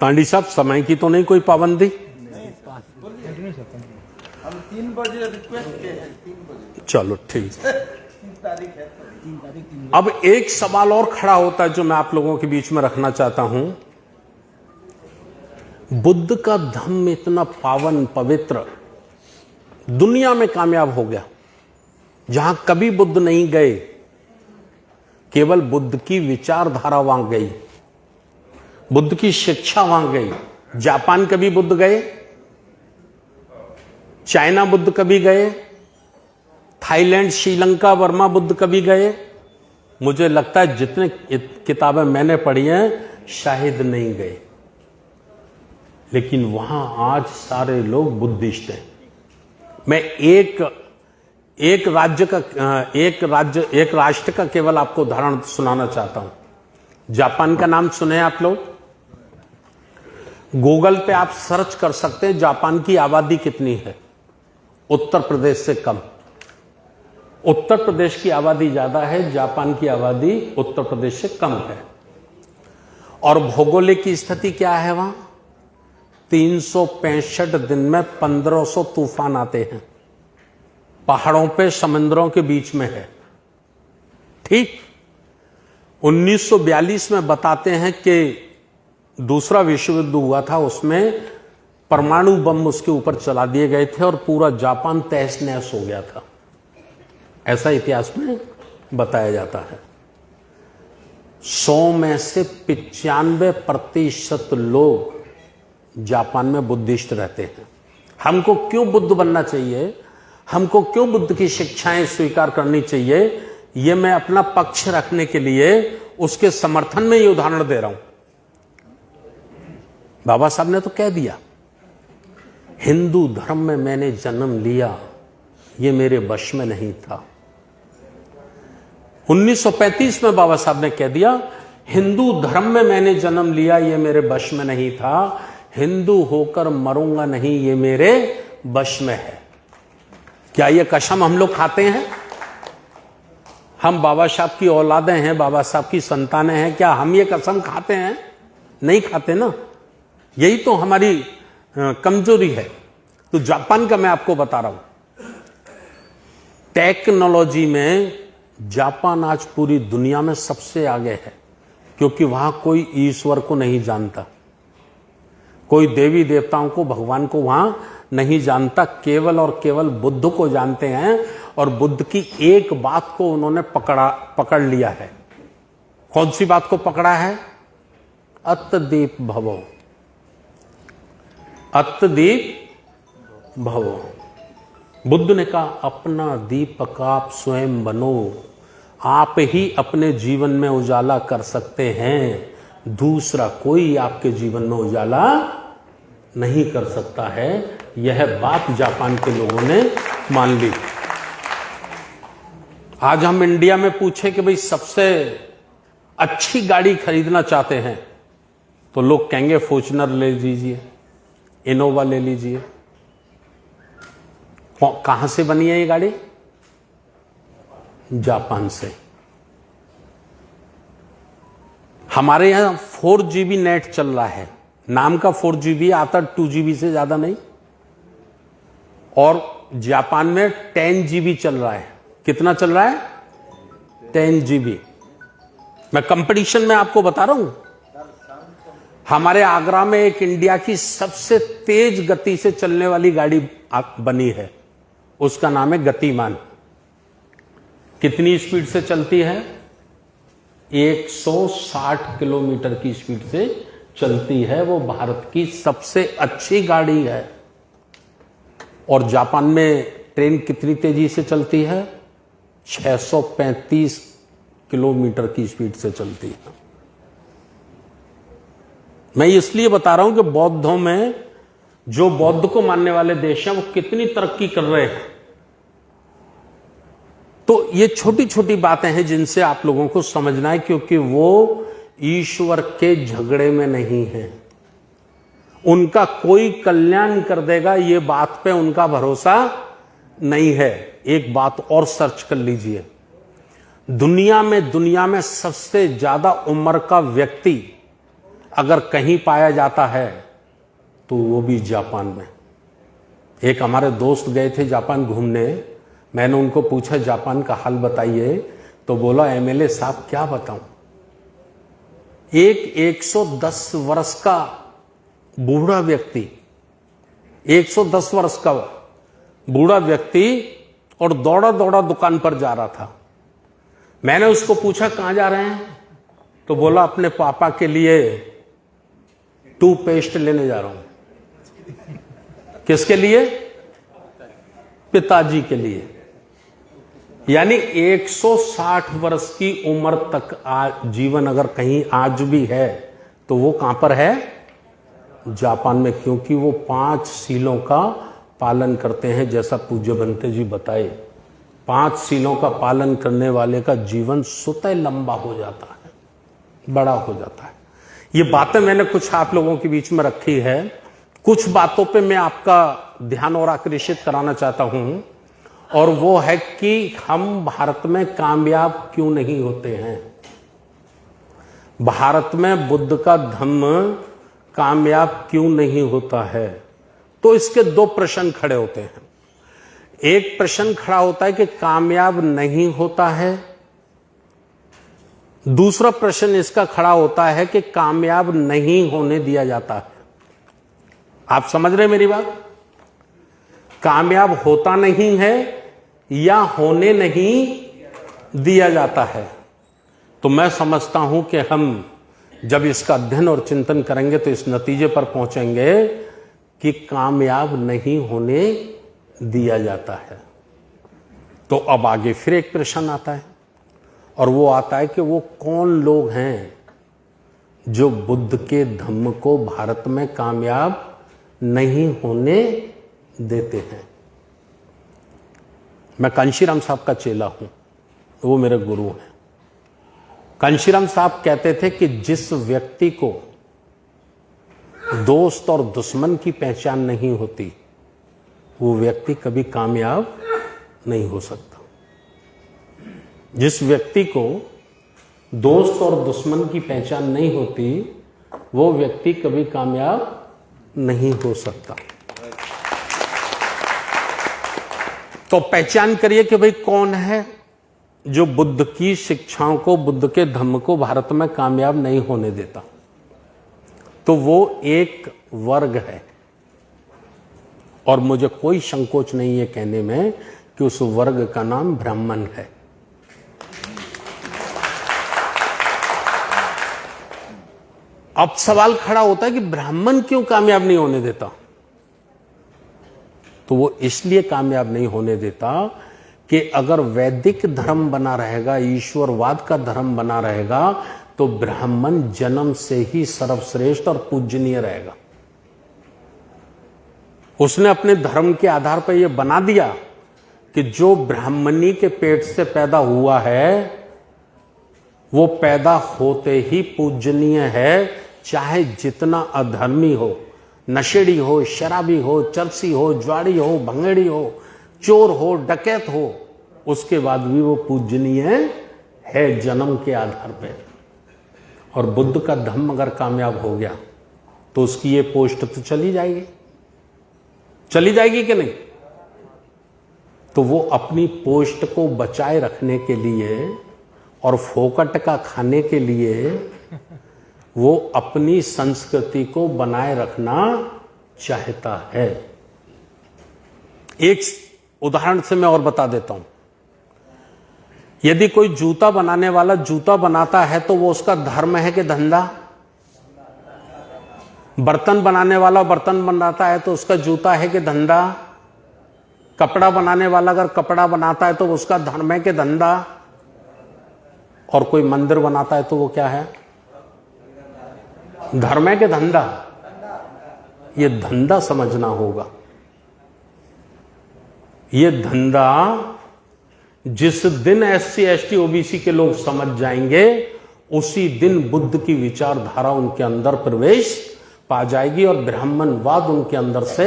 Speaker 1: तांडी साहब, समय की तो नहीं कोई पाबंदी?
Speaker 2: हम 3 बजे रिक्वेस्ट किए हैं, 3 बजे।
Speaker 1: चलो ठीक है। अब एक सवाल और खड़ा होता है जो मैं आप लोगों के बीच में रखना चाहता हूं। बुद्ध का धम्म इतना पावन पवित्र दुनिया में कामयाब हो गया, जहां कभी बुद्ध नहीं गए, केवल बुद्ध की विचारधारा वहां गई, बुद्ध की शिक्षा वहां गई। जापान कभी बुद्ध गए? चाइना बुद्ध कभी गए? थाईलैंड, श्रीलंका, वर्मा बुद्ध कभी गए? मुझे लगता है जितने किताबें मैंने पढ़ी हैं शायद नहीं गए। लेकिन वहां आज सारे लोग बुद्धिस्ट हैं। मैं एक राष्ट्र का केवल आपको उदाहरण सुनाना चाहता हूं। जापान का नाम सुने आप लोग? गूगल पे आप सर्च कर सकते हैं जापान की आबादी कितनी है। उत्तर प्रदेश से कम। उत्तर प्रदेश की आबादी ज्यादा है, जापान की आबादी उत्तर प्रदेश से कम है। और भौगोलिक की स्थिति क्या है वहां? 365 दिन में 1500 तूफान आते हैं। पहाड़ों पे, समुद्रों के बीच में है। ठीक 1942 में बताते हैं कि दूसरा विश्व युद्ध हुआ था, उसमें परमाणु बम उसके ऊपर चला दिए गए थे और पूरा जापान तहस नहस हो गया था। ऐसा इतिहास में बताया जाता है। 100 में से 95% लोग जापान में बुद्धिस्ट रहते हैं। हमको क्यों बुद्ध बनना चाहिए, हमको क्यों बुद्ध की शिक्षाएं स्वीकार करनी चाहिए, यह मैं अपना पक्ष रखने के लिए उसके समर्थन में ये उदाहरण दे रहा हूं। बाबा साहब ने तो कह दिया, हिंदू धर्म में मैंने जन्म लिया, ये मेरे वश में नहीं था। 1935 में बाबा साहब ने कह दिया, हिंदू धर्म में मैंने जन्म लिया, ये मेरे वश में नहीं था। हिंदू होकर मरूंगा नहीं, ये मेरे वश में है। क्या ये कसम हम लोग खाते हैं? हम बाबा साहब की औलादें हैं, बाबा साहब की संतानें हैं, क्या हम ये कसम खाते हैं? नहीं खाते ना। यही तो हमारी कमजोरी है। तो जापान का मैं आपको बता रहा हूं, टेक्नोलॉजी में जापान आज पूरी दुनिया में सबसे आगे है, क्योंकि वहां कोई ईश्वर को नहीं जानता, कोई देवी देवताओं को, भगवान को वहां नहीं जानता, केवल और केवल बुद्ध को जानते हैं। और बुद्ध की एक बात को उन्होंने पकड़ लिया है। कौन सी बात को पकड़ा है? अत्तदीप भवो, अत्तदीप भवो। बुद्ध ने कहा, अपना दीपक आप स्वयं बनो, आप ही अपने जीवन में उजाला कर सकते हैं, दूसरा कोई आपके जीवन में उजाला नहीं कर सकता है। यह बात जापान के लोगों ने मान ली। आज हम इंडिया में पूछे कि भाई सबसे अच्छी गाड़ी खरीदना चाहते हैं, तो लोग कहेंगे फॉर्च्यूनर ले लीजिए, इनोवा ले लीजिए। कहां से बनी है ये गाड़ी? जापान से। हमारे यहां 4GB नेट चल रहा है, नाम का 4GB आता, 2GB से ज्यादा नहीं। और जापान में 10GB चल रहा है। कितना चल रहा है? 10GB। मैं कंपटीशन में आपको बता रहा हूं, हमारे आगरा में एक इंडिया की सबसे तेज गति से चलने वाली गाड़ी बनी है, उसका नाम है गतिमान। कितनी स्पीड से चलती है? 160 किलोमीटर की स्पीड से चलती है। वो भारत की सबसे अच्छी गाड़ी है। और जापान में ट्रेन कितनी तेजी से चलती है? 635 किलोमीटर की स्पीड से चलती है। मैं इसलिए बता रहा हूं कि बौद्धों में, जो बौद्ध को मानने वाले देश हैं, वो कितनी तरक्की कर रहे हैं। तो ये छोटी छोटी बातें हैं जिनसे आप लोगों को समझना है, क्योंकि वो ईश्वर के झगड़े में नहीं है। उनका कोई कल्याण कर देगा, ये बात पे उनका भरोसा नहीं है। एक बात और सर्च कर लीजिए, दुनिया में सबसे ज्यादा उम्र का व्यक्ति अगर कहीं पाया जाता है तो वो भी जापान में। एक हमारे दोस्त गए थे जापान घूमने, मैंने उनको पूछा जापान का हाल बताइए, तो बोला एमएलए साहब क्या बताऊं, एक 110 वर्ष का बूढ़ा व्यक्ति, 110 वर्ष का बूढ़ा व्यक्ति और दौड़ा दौड़ा दुकान पर जा रहा था। मैंने उसको पूछा कहां जा रहे हैं, तो बोला अपने पापा के लिए टूथपेस्ट लेने जा रहा हूं। किसके लिए? पिताजी के लिए। यानी 160 वर्ष की उम्र तक जीवन अगर कहीं आज भी है तो वो कहां पर है? जापान में, क्योंकि वो 5 सीलों का पालन करते हैं। जैसा पूज्य बनते जी बताए, 5 सीलों का पालन करने वाले का जीवन स्वतः लंबा हो जाता है, बड़ा हो जाता है। ये बातें मैंने कुछ आप लोगों के बीच में रखी है। कुछ बातों पे मैं आपका ध्यान और आकर्षित कराना चाहता हूं, और वो है कि हम भारत में कामयाब क्यों नहीं होते हैं। भारत में बुद्ध का धम्म कामयाब क्यों नहीं होता है? तो इसके 2 प्रश्न खड़े होते हैं। एक प्रश्न खड़ा होता है कि कामयाब नहीं होता है, दूसरा प्रश्न इसका खड़ा होता है कि कामयाब नहीं होने दिया जाता है। आप समझ रहे मेरी बात? कामयाब होता नहीं है या होने नहीं दिया जाता है। तो मैं समझता हूं कि हम जब इसका अध्ययन और चिंतन करेंगे तो इस नतीजे पर पहुंचेंगे कि कामयाब नहीं होने दिया जाता है। तो अब आगे फिर एक प्रश्न आता है, और वो आता है कि वो कौन लोग हैं जो बुद्ध के धम्म को भारत में कामयाब नहीं होने देते हैं। मैं कांशीराम साहब का चेला हूं, वो मेरे गुरु हैं। कांशीराम साहब कहते थे कि जिस व्यक्ति को दोस्त और दुश्मन की पहचान नहीं होती, वो व्यक्ति कभी कामयाब नहीं हो सकता। जिस व्यक्ति को दोस्त और दुश्मन की पहचान नहीं होती, वो व्यक्ति कभी कामयाब नहीं हो सकता। तो पहचान करिए कि भाई कौन है जो बुद्ध की शिक्षाओं को, बुद्ध के धम्म को भारत में कामयाब नहीं होने देता। तो वो एक वर्ग है, और मुझे कोई संकोच नहीं है कहने में कि उस वर्ग का नाम ब्राह्मण है। अब सवाल खड़ा होता है कि ब्राह्मण क्यों कामयाब नहीं होने देता? तो वो इसलिए कामयाब नहीं होने देता कि अगर वैदिक धर्म बना रहेगा, ईश्वरवाद का धर्म बना रहेगा, तो ब्राह्मण जन्म से ही सर्वश्रेष्ठ और पूजनीय रहेगा। उसने अपने धर्म के आधार पर यह बना दिया कि जो ब्राह्मणी के पेट से पैदा हुआ है वो पैदा होते ही पूजनीय है, चाहे जितना अधर्मी हो, नशेड़ी हो, शराबी हो, चरसी हो, ज्वाड़ी हो, भंगेड़ी हो, चोर हो, डकैत हो, उसके बाद भी वो पूजनीय है जन्म के आधार पे। और बुद्ध का धम्म अगर कामयाब हो गया तो उसकी ये पोस्ट तो चली जाएगी, चली जाएगी कि नहीं? तो वो अपनी पोस्ट को बचाए रखने के लिए और फोकट का खाने के लिए वो अपनी संस्कृति को बनाए रखना चाहता है। एक उदाहरण से मैं और बता देता हूं। यदि कोई जूता बनाने वाला जूता बनाता है तो वो उसका धर्म है कि धंधा? बर्तन बनाने वाला बर्तन बनाता है तो उसका जूता है कि धंधा? कपड़ा बनाने वाला अगर कपड़ा बनाता है तो उसका धर्म है कि धंधा? और कोई मंदिर बनाता है तो वो क्या है? धर्म है कि धंधा? ये धंधा समझना होगा। ये धंधा जिस दिन SC ST OBC के लोग समझ जाएंगे, उसी दिन बुद्ध की विचारधारा उनके अंदर प्रवेश पा जाएगी और ब्राह्मणवाद उनके अंदर से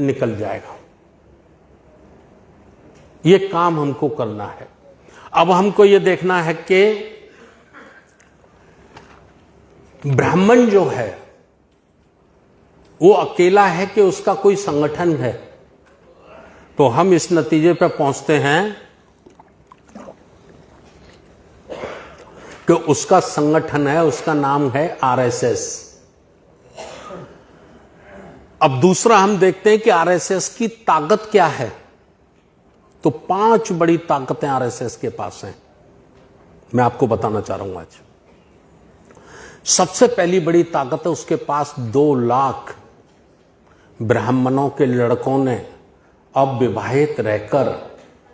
Speaker 1: निकल जाएगा। ये काम हमको करना है। अब हमको ये देखना है कि ब्राह्मण जो है वो अकेला है कि उसका कोई संगठन है? तो हम इस नतीजे पर पहुंचते हैं कि उसका संगठन है, उसका नाम है आरएसएस। अब दूसरा हम देखते हैं कि आरएसएस की ताकत क्या है। तो 5 बड़ी ताकतें आरएसएस के पास हैं, मैं आपको बताना चाह रहा हूं आज। सबसे पहली बड़ी ताकत है, उसके पास 2 लाख ब्राह्मणों के लड़कों ने अब विवाहित रहकर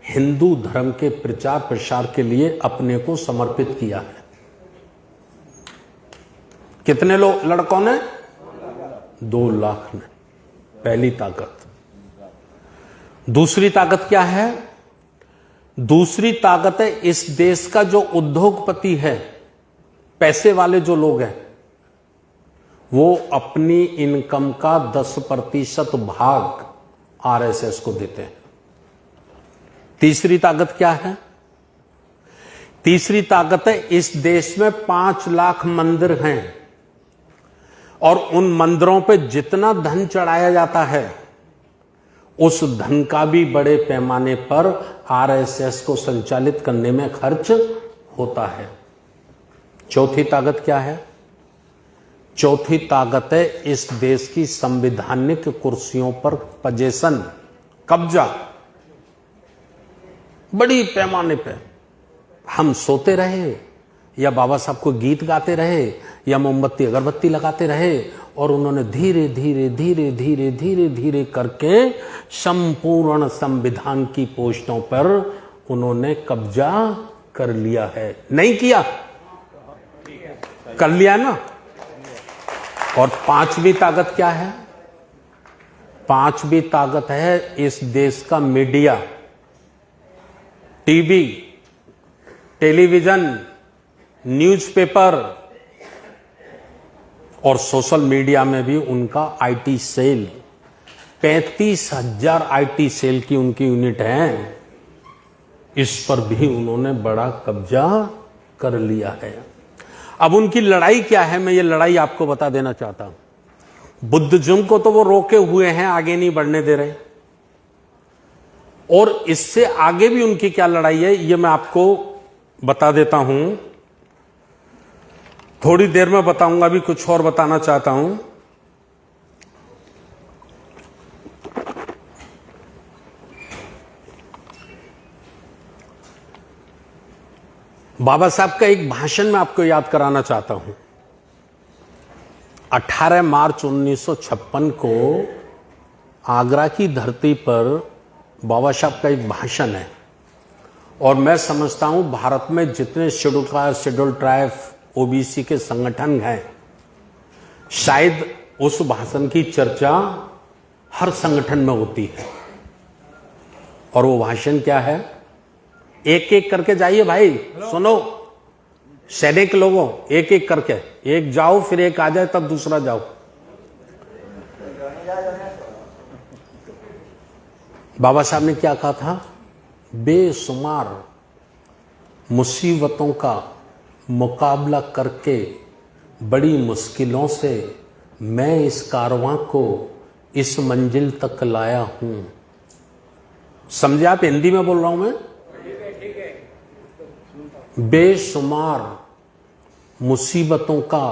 Speaker 1: हिंदू धर्म के प्रचार प्रसार के लिए अपने को समर्पित किया है। कितने लोग लड़कों ने? 2 लाख ने। पहली ताकत। दूसरी ताकत क्या है? दूसरी ताकत है इस देश का जो उद्योगपति है, पैसे वाले जो लोग हैं, वो अपनी इनकम का 10% भाग आरएसएस को देते हैं। तीसरी ताकत क्या है? तीसरी ताकत है इस देश में 5 लाख मंदिर हैं और उन मंदिरों पे जितना धन चढ़ाया जाता है उस धन का भी बड़े पैमाने पर आरएसएस को संचालित करने में खर्च होता है। चौथी ताकत क्या है? चौथी ताकत है इस देश की संवैधानिक कुर्सियों पर पोजीशन, कब्जा। बड़ी पैमाने पे हम सोते रहे या बाबा साहब को गीत गाते रहे या मोमबत्ती अगरबत्ती लगाते रहे और उन्होंने धीरे धीरे धीरे धीरे धीरे धीरे करके संपूर्ण संविधान की पोस्टों पर उन्होंने कब्जा कर लिया है। नहीं किया? कर लिया ना। और 5वीं ताकत क्या है? 5वीं ताकत है इस देश का मीडिया, टीवी, टेलीविजन, न्यूज़पेपर और सोशल मीडिया में भी उनका आईटी सेल। 35,000 आईटी सेल की उनकी यूनिट है। इस पर भी उन्होंने बड़ा कब्जा कर लिया है। अब उनकी लड़ाई क्या है, मैं ये लड़ाई आपको बता देना चाहता हूं। बुद्धिज्म को तो वो रोके हुए हैं, आगे नहीं बढ़ने दे रहे, और इससे आगे भी उनकी क्या लड़ाई है ये मैं आपको बता देता हूं। थोड़ी देर में बताऊंगा, अभी कुछ और बताना चाहता हूं। बाबा साहब का एक भाषण मैं आपको याद कराना चाहता हूं। 18 मार्च 1956 को आगरा की धरती पर बाबा साहब का एक भाषण है, और मैं समझता हूं भारत में जितने schedule caste, schedule tribe, OBC के संगठन हैं, शायद उस भाषण की चर्चा हर संगठन में होती है। और वो भाषण क्या है? एक एक करके जाइए भाई, सुनो सैनिक लोगों, एक एक करके, एक जाओ फिर एक आ जाए तब दूसरा जाओ। बाबा साहब ने क्या कहा था? बेशुमार मुसीबतों का मुकाबला करके बड़ी मुश्किलों से मैं इस कारवां को इस मंजिल तक लाया हूं। समझे आप? हिंदी में बोल रहा हूं मैं। बेशुमार मुसीबतों का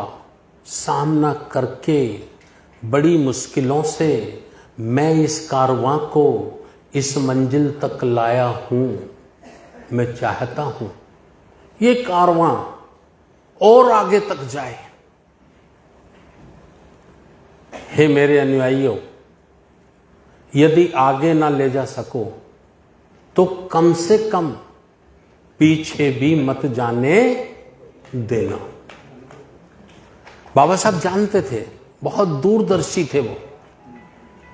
Speaker 1: सामना करके बड़ी मुश्किलों से मैं इस कारवां को इस मंजिल तक लाया हूं। मैं चाहता हूं ये कारवां और आगे तक जाए। हे मेरे अनुयायियों, यदि आगे ना ले जा सको तो कम से कम पीछे भी मत जाने देना। बाबा साहब जानते थे, बहुत दूरदर्शी थे वो।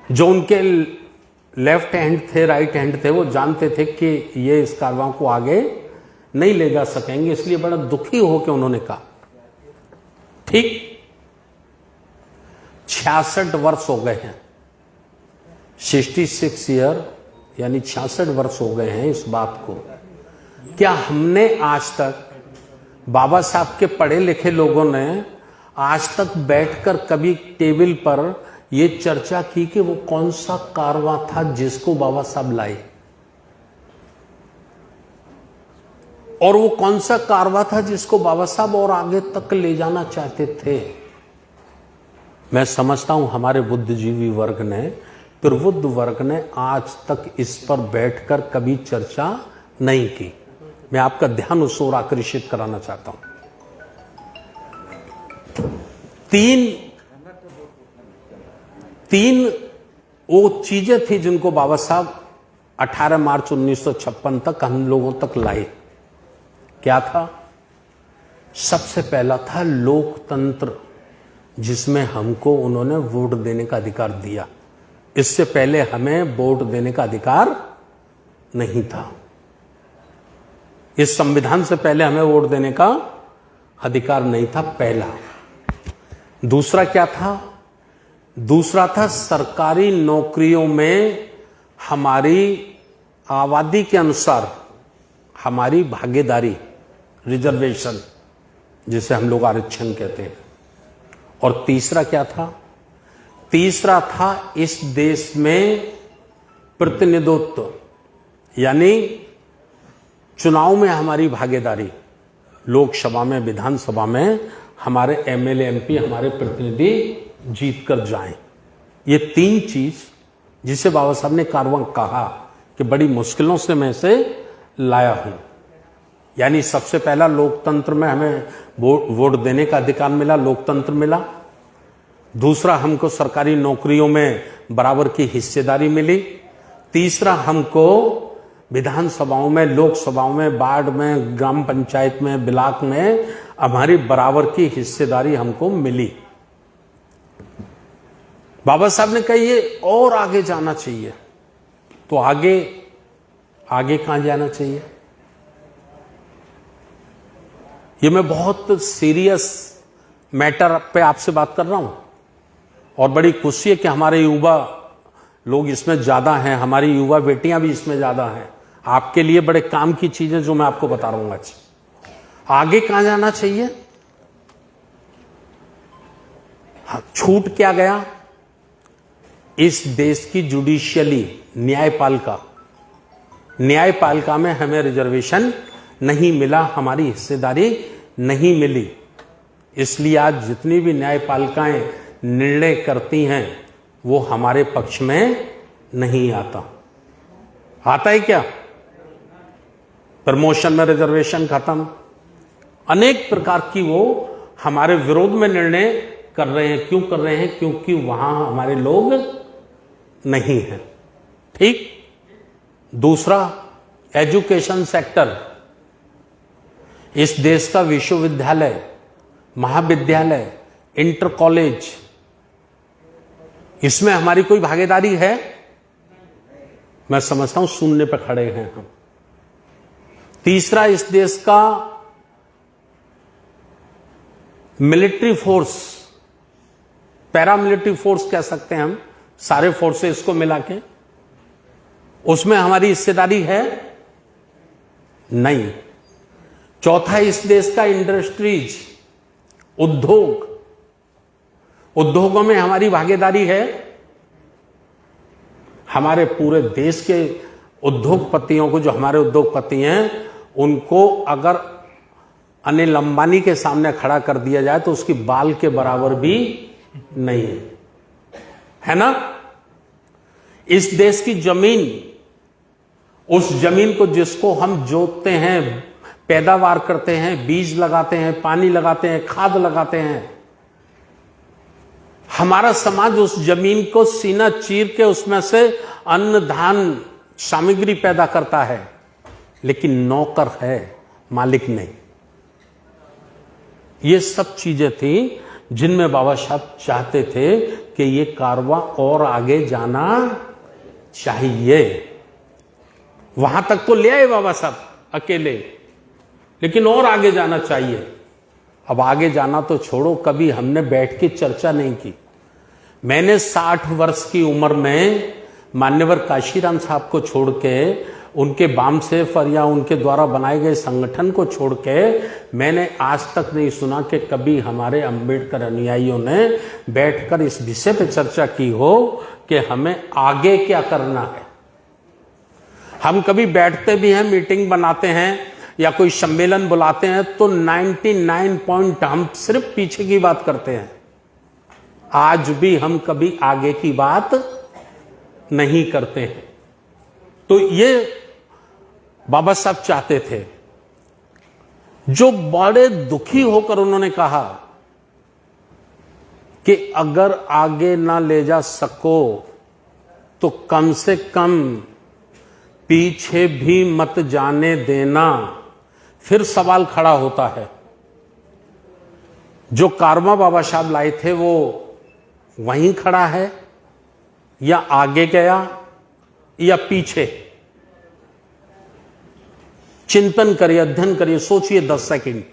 Speaker 1: जो उनके लेफ्ट हैंड थे, राइट हैंड थे, वो जानते थे कि ये इस कारवां को आगे नहीं ले जा सकेंगे, इसलिए बड़ा दुखी होकर उन्होंने कहा। ठीक 66 वर्ष हो गए हैं, 66 ईयर यानी 66 वर्ष हो गए हैं इस बात को। क्या हमने आज तक, बाबा साहब के पढ़े लिखे लोगों ने आज तक बैठकर कभी टेबल पर ये चर्चा की कि वो कौन सा कारवां था जिसको बाबा साहब लाए, और वो कौन सा कारवां था जिसको बाबा साहब और आगे तक ले जाना चाहते थे। मैं समझता हूं हमारे बुद्धिजीवी वर्ग ने, प्रबुद्ध वर्ग ने आज तक इस पर बैठकर कभी चर्चा नहीं की। मैं आपका ध्यान उस ओर आकर्षित कराना चाहता हूं। तीन वो चीजें थी जिनको बाबा साहब 18 मार्च 1956 तक हम लोगों तक लाए। क्या था? सबसे पहला था लोकतंत्र, जिसमें हमको उन्होंने वोट देने का अधिकार दिया। इससे पहले हमें वोट देने का अधिकार नहीं था। इस संविधान से पहले हमें वोट देने का अधिकार नहीं था, पहला। दूसरा क्या था? दूसरा था सरकारी नौकरियों में हमारी आबादी के अनुसार हमारी भागीदारी, रिजर्वेशन, जिसे हम लोग आरक्षण कहते हैं। और तीसरा क्या था? तीसरा था इस देश में प्रतिनिधित्व, यानी चुनाव में हमारी भागीदारी, लोकसभा में, विधानसभा में हमारे एमएलए, एमपी, हमारे प्रतिनिधि जीत कर जाएं। ये तीन चीज जिसे बाबा साहब ने कारवां कहा कि बड़ी मुश्किलों से मैं इसे लाया हूं। यानी सबसे पहला लोकतंत्र में हमें वोट देने का अधिकार मिला, लोकतंत्र मिला। दूसरा, हमको सरकारी नौकरियों में बराबर की हिस्सेदारी मिली। तीसरा, हमको विधानसभाओं में, लोकसभाओं में, वार्ड में, ग्राम पंचायत में, ब्लॉक में हमारी बराबर की हिस्सेदारी हमको मिली। बाबा साहब ने कहा ये और आगे जाना चाहिए। तो आगे कहां जाना चाहिए? ये मैं बहुत सीरियस मैटर पे आपसे बात कर रहा हूं, और बड़ी खुशी है कि हमारे युवा लोग इसमें ज्यादा हैं, हमारी युवा बेटियां भी इसमें ज्यादा हैं। आपके लिए बड़े काम की चीजें जो मैं आपको बता रहा हूं आज। आगे कहां जाना चाहिए? छूट क्या गया? इस देश की जुडिशियली, न्यायपालिका में हमें रिजर्वेशन नहीं मिला, हमारी हिस्सेदारी नहीं मिली। इसलिए आज जितनी भी न्यायपालिकाएं निर्णय करती हैं वो हमारे पक्ष में नहीं आता है क्या? प्रमोशन में रिजर्वेशन खत्म, अनेक प्रकार की वो हमारे विरोध में निर्णय कर रहे हैं। क्यों कर रहे हैं? क्योंकि वहां हमारे लोग नहीं हैं। ठीक। दूसरा, एजुकेशन सेक्टर, इस देश का विश्वविद्यालय, महाविद्यालय, इंटर कॉलेज, इसमें हमारी कोई भागीदारी है? मैं समझता हूं शून्य पर खड़े हैं हम। तीसरा, इस देश का मिलिट्री फोर्स, पैरामिलिट्री फोर्स कह सकते हैं हम, सारे फोर्सेस को मिला के, उसमें हमारी हिस्सेदारी है? नहीं। चौथा, इस देश का इंडस्ट्रीज, उद्योगों में हमारी भागीदारी है? हमारे पूरे देश के उद्योगपतियों को, जो हमारे उद्योगपति हैं, उनको अगर अनिल अंबानी के सामने खड़ा कर दिया जाए तो उसकी बाल के बराबर भी नहीं है ना? इस देश की जमीन, उस जमीन को जिसको हम जोतते हैं, पैदावार करते हैं, बीज लगाते हैं, पानी लगाते हैं, खाद लगाते हैं, हमारा समाज उस जमीन को सीना चीर के उसमें से अन्न, धान, सामग्री पैदा करता है, लेकिन नौकर है, मालिक नहीं। ये सब चीजें थी जिनमें बाबा साहब चाहते थे कि ये कारवां और आगे जाना चाहिए। वहां तक तो ले आए बाबा साहब अकेले, लेकिन और आगे जाना चाहिए। अब आगे जाना तो छोड़ो, कभी हमने बैठ के चर्चा नहीं की। मैंने 60 वर्ष की उम्र में मान्यवर काशीराम साहब को छोड़ के उनके वामसेफ या उनके द्वारा बनाए गए संगठन को छोड़ के मैंने आज तक नहीं सुना कि कभी हमारे अंबेडकर अनुयायियों ने बैठकर इस विषय पे चर्चा की हो कि हमें आगे क्या करना है। हम कभी बैठते भी हैं, मीटिंग बनाते हैं या कोई सम्मेलन बुलाते हैं तो 99 पॉइंट हम सिर्फ पीछे की बात करते हैं। आज भी हम कभी आगे की बात नहीं करते हैं। तो ये बाबा साहब चाहते थे, जो बड़े दुखी होकर उन्होंने कहा कि अगर आगे ना ले जा सको तो कम से कम पीछे भी मत जाने देना। फिर सवाल खड़ा होता है, जो कारवा बाबा साहब लाए थे वो वहीं खड़ा है या आगे गया या पीछे? चिंतन करिए, अध्ययन करिए, सोचिए 10 सेकंड।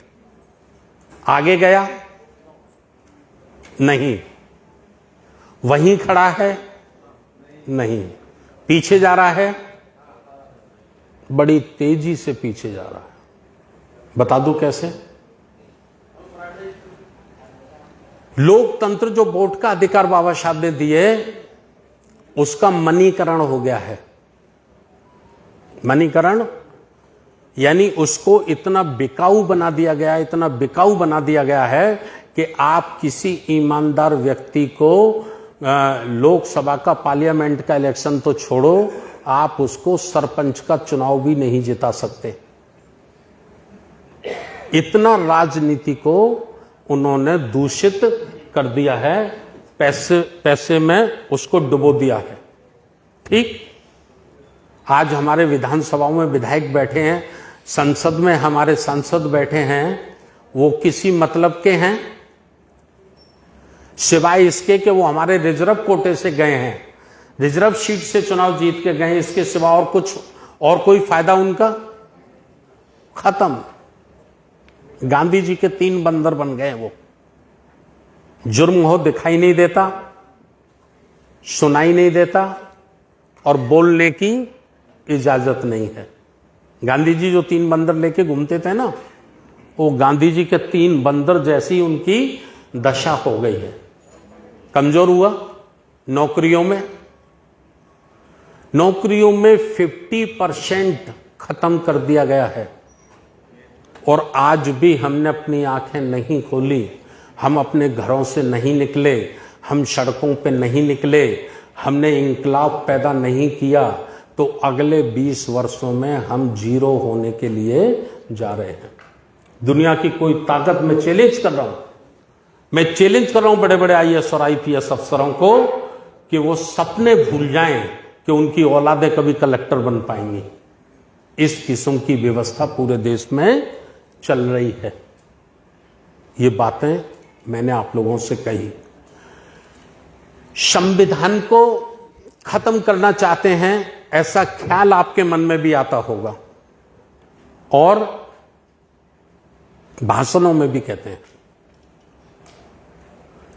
Speaker 1: आगे गया? नहीं। वहीं खड़ा है? नहीं। पीछे जा रहा है? बड़ी तेजी से पीछे जा रहा है। बता दूं कैसे? लोकतंत्र जो वोट का अधिकार बाबा साहब ने दिए, उसका मनीकरण हो गया है। मनीकरण यानी उसको इतना बिकाऊ बना दिया गया, इतना बिकाऊ बना दिया गया है कि आप किसी ईमानदार व्यक्ति को लोकसभा का, पार्लियामेंट का इलेक्शन तो छोड़ो, आप उसको सरपंच का चुनाव भी नहीं जिता सकते। इतना राजनीति को उन्होंने दूषित कर दिया है, पैसे में उसको डुबो दिया है। ठीक, आज हमारे विधानसभाओं में विधायक बैठे हैं, संसद में हमारे सांसद बैठे हैं, वो किसी मतलब के हैं? सिवाय इसके कि वो हमारे रिजर्व कोटे से गए हैं, रिजर्व सीट से चुनाव जीत के गए, इसके सिवा और कुछ, और कोई फायदा उनका? खत्म। गांधी जी के 3 बंदर बन गए वो। जुर्म हो दिखाई नहीं देता, सुनाई नहीं देता और बोलने की इजाजत नहीं है। गांधी जी जो 3 बंदर लेके घूमते थे ना, वो गांधी जी के 3 बंदर जैसी उनकी दशा हो गई है। कमजोर हुआ नौकरियों में 50% खत्म कर दिया गया है। और आज भी हमने अपनी आंखें नहीं खोली, हम अपने घरों से नहीं निकले, हम सड़कों पे नहीं निकले, हमने इंकलाब पैदा नहीं किया, तो अगले 20 वर्षों में हम जीरो होने के लिए जा रहे हैं। दुनिया की कोई ताकत, मैं चैलेंज कर रहा हूं, मैं चैलेंज कर रहा हूं बड़े बड़े IAS और IPS अफसरों को कि वो सपने भूल जाएं कि उनकी औलादें कभी कलेक्टर बन पाएंगी। इस किस्म की व्यवस्था पूरे देश में चल रही है। ये बातें मैंने आप लोगों से कही। संविधान को खत्म करना चाहते हैं, ऐसा ख्याल आपके मन में भी आता होगा और भाषणों में भी कहते हैं।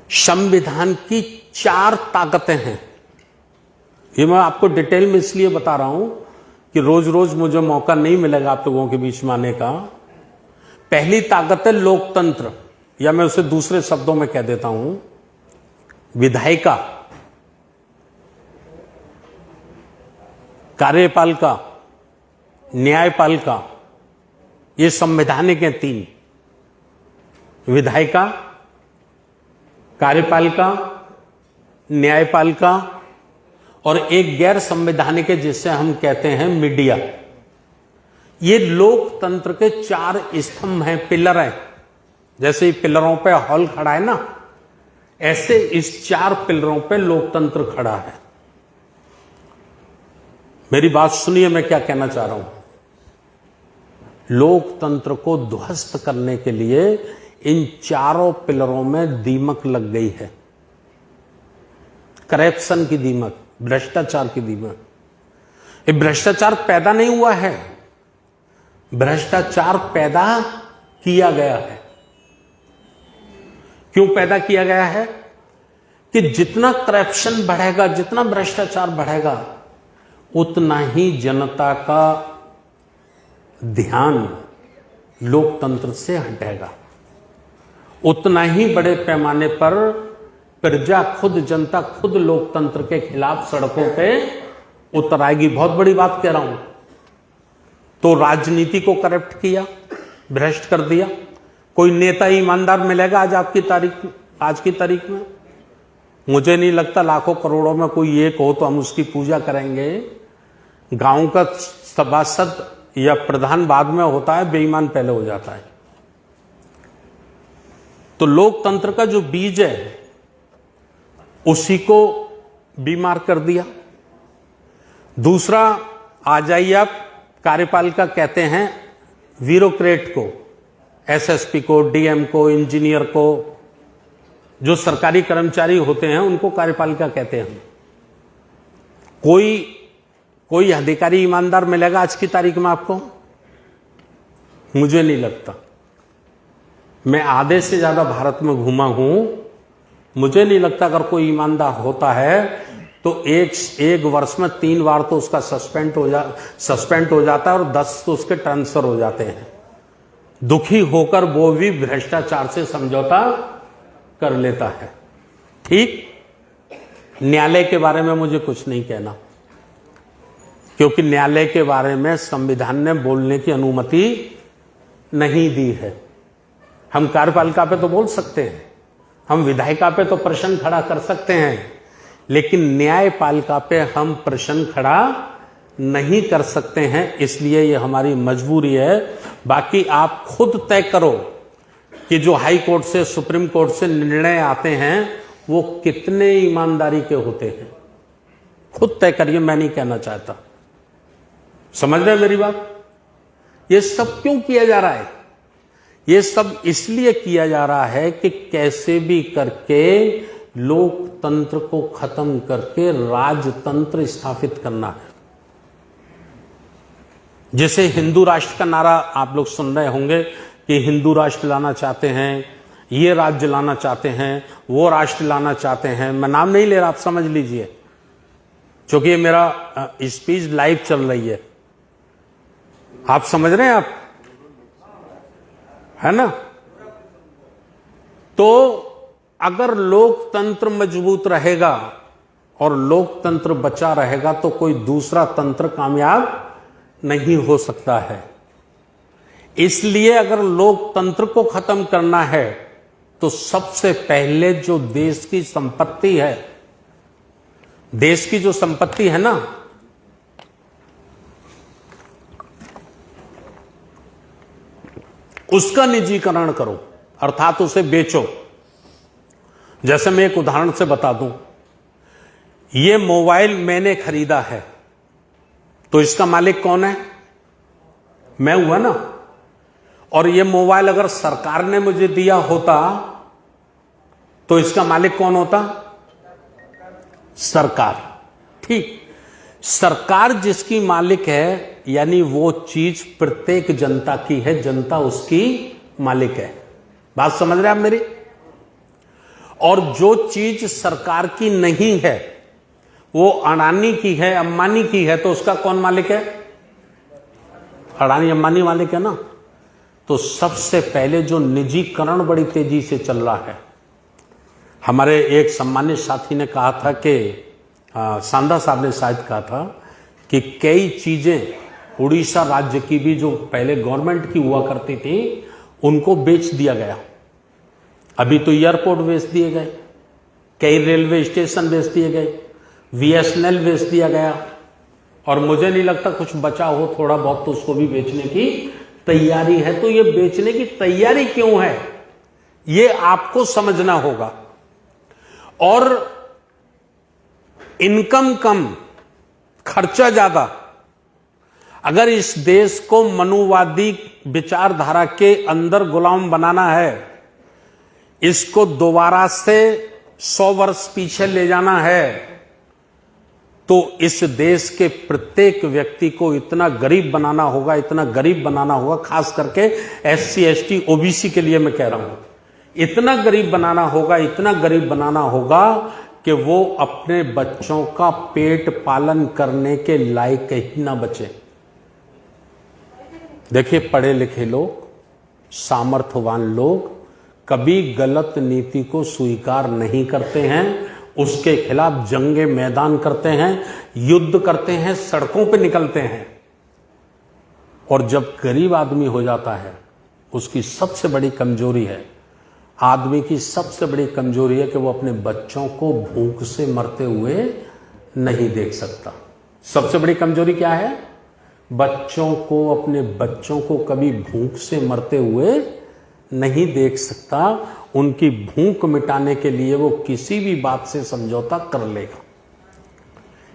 Speaker 1: संविधान की 4 ताकतें हैं। ये मैं आपको डिटेल में इसलिए बता रहा हूं कि रोज रोज मुझे मौका नहीं मिलेगा आप लोगों के बीच में आने का। पहली ताकत है लोकतंत्र, या मैं उसे दूसरे शब्दों में कह देता हूं विधायिका, कार्यपालिका, न्यायपालिका। ये संवैधानिक है 3, विधायिका, कार्यपालिका, न्यायपालिका और एक गैर संवैधानिक है जिसे हम कहते हैं मीडिया। ये लोकतंत्र के 4 स्तंभ हैं, पिलर हैं। जैसे पिलरों पे हॉल खड़ा है ना, ऐसे इस 4 पिलरों पे लोकतंत्र खड़ा है। मेरी बात सुनिए, मैं क्या कहना चाह रहा हूं। लोकतंत्र को ध्वस्त करने के लिए इन 4 पिलरों में दीमक लग गई है। करप्शन की दीमक, भ्रष्टाचार की दीमक। ये भ्रष्टाचार पैदा नहीं हुआ है, भ्रष्टाचार पैदा किया गया है। क्यों पैदा किया गया है? कि जितना करप्शन बढ़ेगा, जितना भ्रष्टाचार बढ़ेगा, उतना ही जनता का ध्यान लोकतंत्र से हटेगा, उतना ही बड़े पैमाने पर प्रजा खुद, जनता खुद लोकतंत्र के खिलाफ सड़कों पे उतर आएगी। बहुत बड़ी बात कह रहा हूं। तो राजनीति को करप्ट किया, भ्रष्ट कर दिया। कोई नेता ईमानदार मिलेगा आज की तारीख में? मुझे नहीं लगता लाखों करोड़ों में कोई एक हो तो हम उसकी पूजा करेंगे। गांव का सभासद या प्रधान बाद में होता है, बेईमान पहले हो जाता है। तो लोकतंत्र का जो बीज है उसी को बीमार कर दिया। दूसरा, आ जाइए आप, कार्यपालिका कहते हैं ब्यूरोक्रेट को, एसएसपी को, डीएम को, इंजीनियर को, जो सरकारी कर्मचारी होते हैं उनको कार्यपालिका कहते हैं। कोई अधिकारी ईमानदार मिलेगा आज की तारीख में आपको? मुझे नहीं लगता। मैं आधे से ज्यादा भारत में घूमा हूं, मुझे नहीं लगता अगर कोई ईमानदार होता है तो एक वर्ष में 3 बार तो उसका सस्पेंड हो जाता है और 10 तो उसके ट्रांसफर हो जाते हैं। दुखी होकर वो भी भ्रष्टाचार से समझौता कर लेता है। ठीक, न्यायालय के बारे में मुझे कुछ नहीं कहना, क्योंकि न्यायालय के बारे में संविधान ने बोलने की अनुमति नहीं दी है। हम कार्यपालिका पे तो बोल सकते हैं, हम विधायिका पे तो प्रश्न खड़ा कर सकते हैं, लेकिन न्यायपालिका पे हम प्रश्न खड़ा नहीं कर सकते हैं। इसलिए ये हमारी मजबूरी है। बाकी आप खुद तय करो कि जो हाई कोर्ट से, सुप्रीम कोर्ट से निर्णय आते हैं वो कितने ईमानदारी के होते हैं। खुद तय करिए, मैं नहीं कहना चाहता। समझ रहे मेरी बात? ये सब क्यों किया जा रहा है? ये सब इसलिए किया जा रहा है कि कैसे भी करके लोकतंत्र को खत्म करके राजतंत्र स्थापित करना है। जैसे हिंदू राष्ट्र का नारा आप लोग सुन रहे होंगे कि हिंदू राष्ट्र लाना चाहते हैं, ये राज्य लाना चाहते हैं, वो राष्ट्र लाना चाहते हैं। मैं नाम नहीं ले रहा, आप समझ लीजिए, क्योंकि ये मेरा स्पीच लाइव चल रही है। आप समझ रहे हैं आप, है ना? तो अगर लोकतंत्र मजबूत रहेगा और लोकतंत्र बचा रहेगा तो कोई दूसरा तंत्र कामयाब नहीं हो सकता है। इसलिए अगर लोकतंत्र को खत्म करना है तो सबसे पहले जो देश की संपत्ति है, देश की जो संपत्ति है ना, उसका निजीकरण करो, अर्थात उसे बेचो। जैसे मैं एक उदाहरण से बता दूं, ये मोबाइल मैंने खरीदा है तो इसका मालिक कौन है? मैं हुआ ना। और ये मोबाइल अगर सरकार ने मुझे दिया होता तो इसका मालिक कौन होता? सरकार। ठीक, सरकार जिसकी मालिक है, यानी वो चीज प्रत्येक जनता की है, जनता उसकी मालिक है। बात समझ रहे हैं आप मेरी? और जो चीज सरकार की नहीं है, वो अडानी की है, अंबानी की है, तो उसका कौन मालिक है? अडानी अंबानी मालिक है ना। तो सबसे पहले जो निजीकरण बड़ी तेजी से चल रहा है, हमारे एक सम्मानित साथी ने कहा था कि सांदा साहब ने शायद कहा था कि कई चीजें उड़ीसा राज्य की भी जो पहले गवर्नमेंट की हुआ करती थी उनको बेच दिया गया। अभी तो एयरपोर्ट बेच दिए गए, कई रेलवे स्टेशन बेच दिए गए, बीएसएनएल बेच दिया गया, और मुझे नहीं लगता कुछ बचा हो थोड़ा बहुत तो उसको भी बेचने की तैयारी है। तो ये बेचने की तैयारी क्यों है, ये आपको समझना होगा। और इनकम कम, खर्चा ज्यादा। अगर इस देश को मनुवादी विचारधारा के अंदर गुलाम बनाना है, इसको दोबारा से 100 वर्ष पीछे ले जाना है, तो इस देश के प्रत्येक व्यक्ति को इतना गरीब बनाना होगा, इतना गरीब बनाना होगा, खास करके एससी एसटी ओबीसी के लिए मैं कह रहा हूं, इतना गरीब बनाना होगा, इतना गरीब बनाना होगा कि वो अपने बच्चों का पेट पालन करने के लायक ही ना बचे। देखिए, पढ़े लिखे लोग, सामर्थ्यवान लोग कभी गलत नीति को स्वीकार नहीं करते हैं, उसके खिलाफ जंगे मैदान करते हैं, युद्ध करते हैं, सड़कों पे निकलते हैं। और जब गरीब आदमी हो जाता है, उसकी सबसे बड़ी कमजोरी है, आदमी की सबसे बड़ी कमजोरी है कि वो अपने बच्चों को भूख से मरते हुए नहीं देख सकता। सबसे बड़ी कमजोरी क्या है? अपने बच्चों को कभी भूख से मरते हुए नहीं देख सकता। उनकी भूख मिटाने के लिए वो किसी भी बात से समझौता कर लेगा।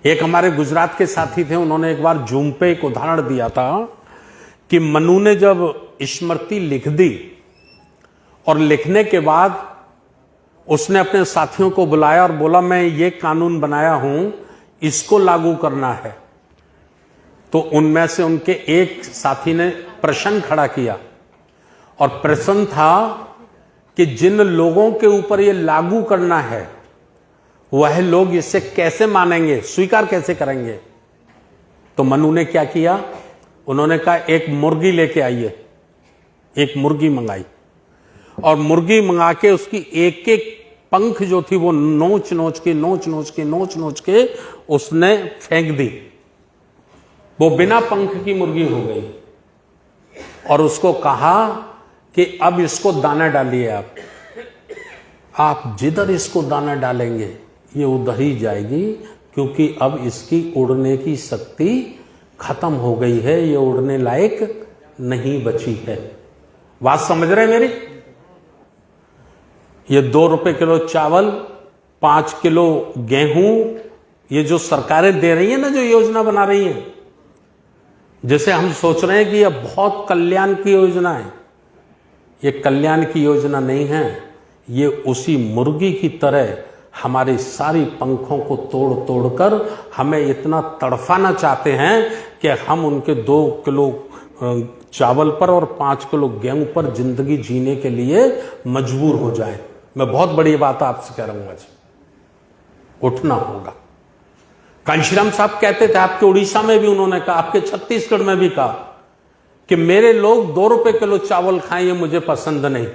Speaker 1: एक हमारे गुजरात के साथी थे, उन्होंने एक बार जूम पे एक उदाहरण दिया था कि मनु ने जब स्मृति लिख दी और लिखने के बाद उसने अपने साथियों को बुलाया और बोला, मैं ये कानून बनाया हूं, इसको लागू करना है। तो उनमें से उनके एक साथी ने प्रश्न खड़ा किया और प्रश्न था कि जिन लोगों के ऊपर ये लागू करना है वह लोग इसे कैसे मानेंगे, स्वीकार कैसे करेंगे। तो मनु ने क्या किया, उन्होंने कहा एक मुर्गी लेके आइए। एक मुर्गी मंगाई और मुर्गी मंगा के उसकी एक एक पंख जो थी वो नोच नोच के उसने फेंक दी। वो बिना पंख की मुर्गी हो गई और उसको कहा कि अब इसको दाना डालिए। आप जिधर इसको दाना डालेंगे ये उधर ही जाएगी, क्योंकि अब इसकी उड़ने की शक्ति खत्म हो गई है, ये उड़ने लायक नहीं बची है। बात समझ रहे हैं मेरी? ये 2 रुपए किलो चावल, 5 किलो गेहूं, ये जो सरकारें दे रही है ना, जो योजना बना रही है, जैसे हम सोच रहे हैं कि यह बहुत कल्याण की योजना है, ये कल्याण की योजना नहीं है। ये उसी मुर्गी की तरह हमारी सारी पंखों को तोड़ तोड़कर हमें इतना तड़फाना चाहते हैं कि हम उनके 2 किलो चावल पर और 5 किलो गेहूं पर जिंदगी जीने के लिए मजबूर हो जाएं। मैं बहुत बड़ी बात आपसे कह रहा हूं, आज उठना होगा। कांशीराम साहब कहते थे, आपके उड़ीसा में भी उन्होंने कहा, आपके छत्तीसगढ़ में भी कहा कि मेरे लोग 2 रुपए किलो चावल खाएं, ये मुझे पसंद नहीं।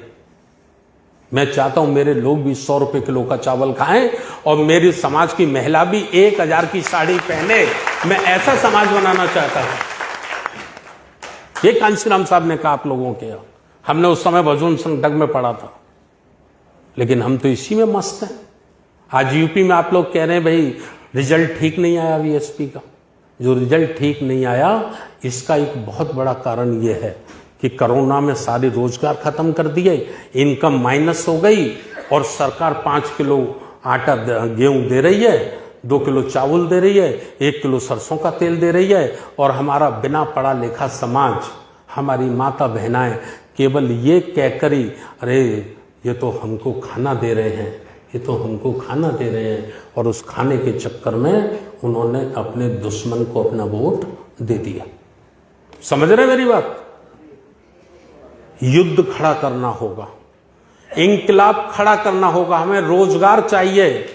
Speaker 1: मैं चाहता हूं मेरे लोग भी 100 रुपए किलो का चावल खाएं और मेरी समाज की महिला भी 1000 की साड़ी पहने। मैं ऐसा समाज बनाना चाहता हूं। ये कांशीराम साहब ने कहा आप लोगों के। हमने उस समय भजन संकट में पढ़ा था, लेकिन हम तो इसी में मस्त हैं। आज यूपी में आप लोग कह रहे हैं भाई रिजल्ट ठीक नहीं आया वीएसपी का। जो रिजल्ट ठीक नहीं आया, इसका एक बहुत बड़ा कारण यह है कि कोरोना में सारे रोजगार खत्म कर दिए, इनकम माइनस हो गई और सरकार 5 किलो आटा गेहूं दे रही है, 2 किलो चावल दे रही है, 1 किलो सरसों का तेल दे रही है, और हमारा बिना पढ़ा लिखा समाज, हमारी माता बहनाएं केवल ये कहकर ही, अरे ये तो हमको खाना दे रहे हैं, ये तो हमको खाना दे रहे हैं, और उस खाने के चक्कर में उन्होंने अपने दुश्मन को अपना वोट दे दिया। समझ रहे मेरी बात? युद्ध खड़ा करना होगा, इंकलाब खड़ा करना होगा। हमें रोजगार चाहिए,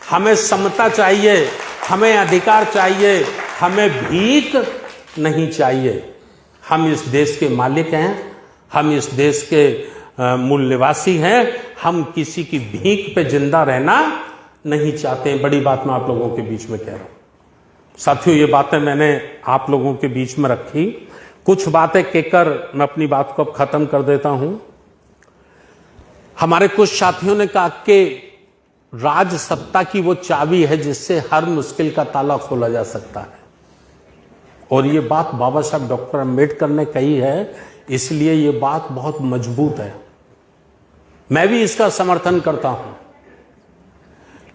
Speaker 1: हमें समता चाहिए, हमें अधिकार चाहिए, हमें भीख नहीं चाहिए। हम इस देश के मालिक हैं, हम इस देश के मूल निवासी हैं। हम किसी की भीख पे जिंदा रहना नहीं चाहते। बड़ी बात मैं आप लोगों के बीच में कह रहा हूं साथियों। ये बातें मैंने आप लोगों के बीच में रखी। कुछ बातें कहकर मैं अपनी बात को अब खत्म कर देता हूं। हमारे कुछ साथियों ने कहा कि राज सत्ता की वो चाबी है जिससे हर मुश्किल का ताला खोला जा सकता है, और ये बात बाबा साहब डॉक्टर अम्बेडकर ने कही है, इसलिए ये बात बहुत मजबूत है। मैं भी इसका समर्थन करता हूं,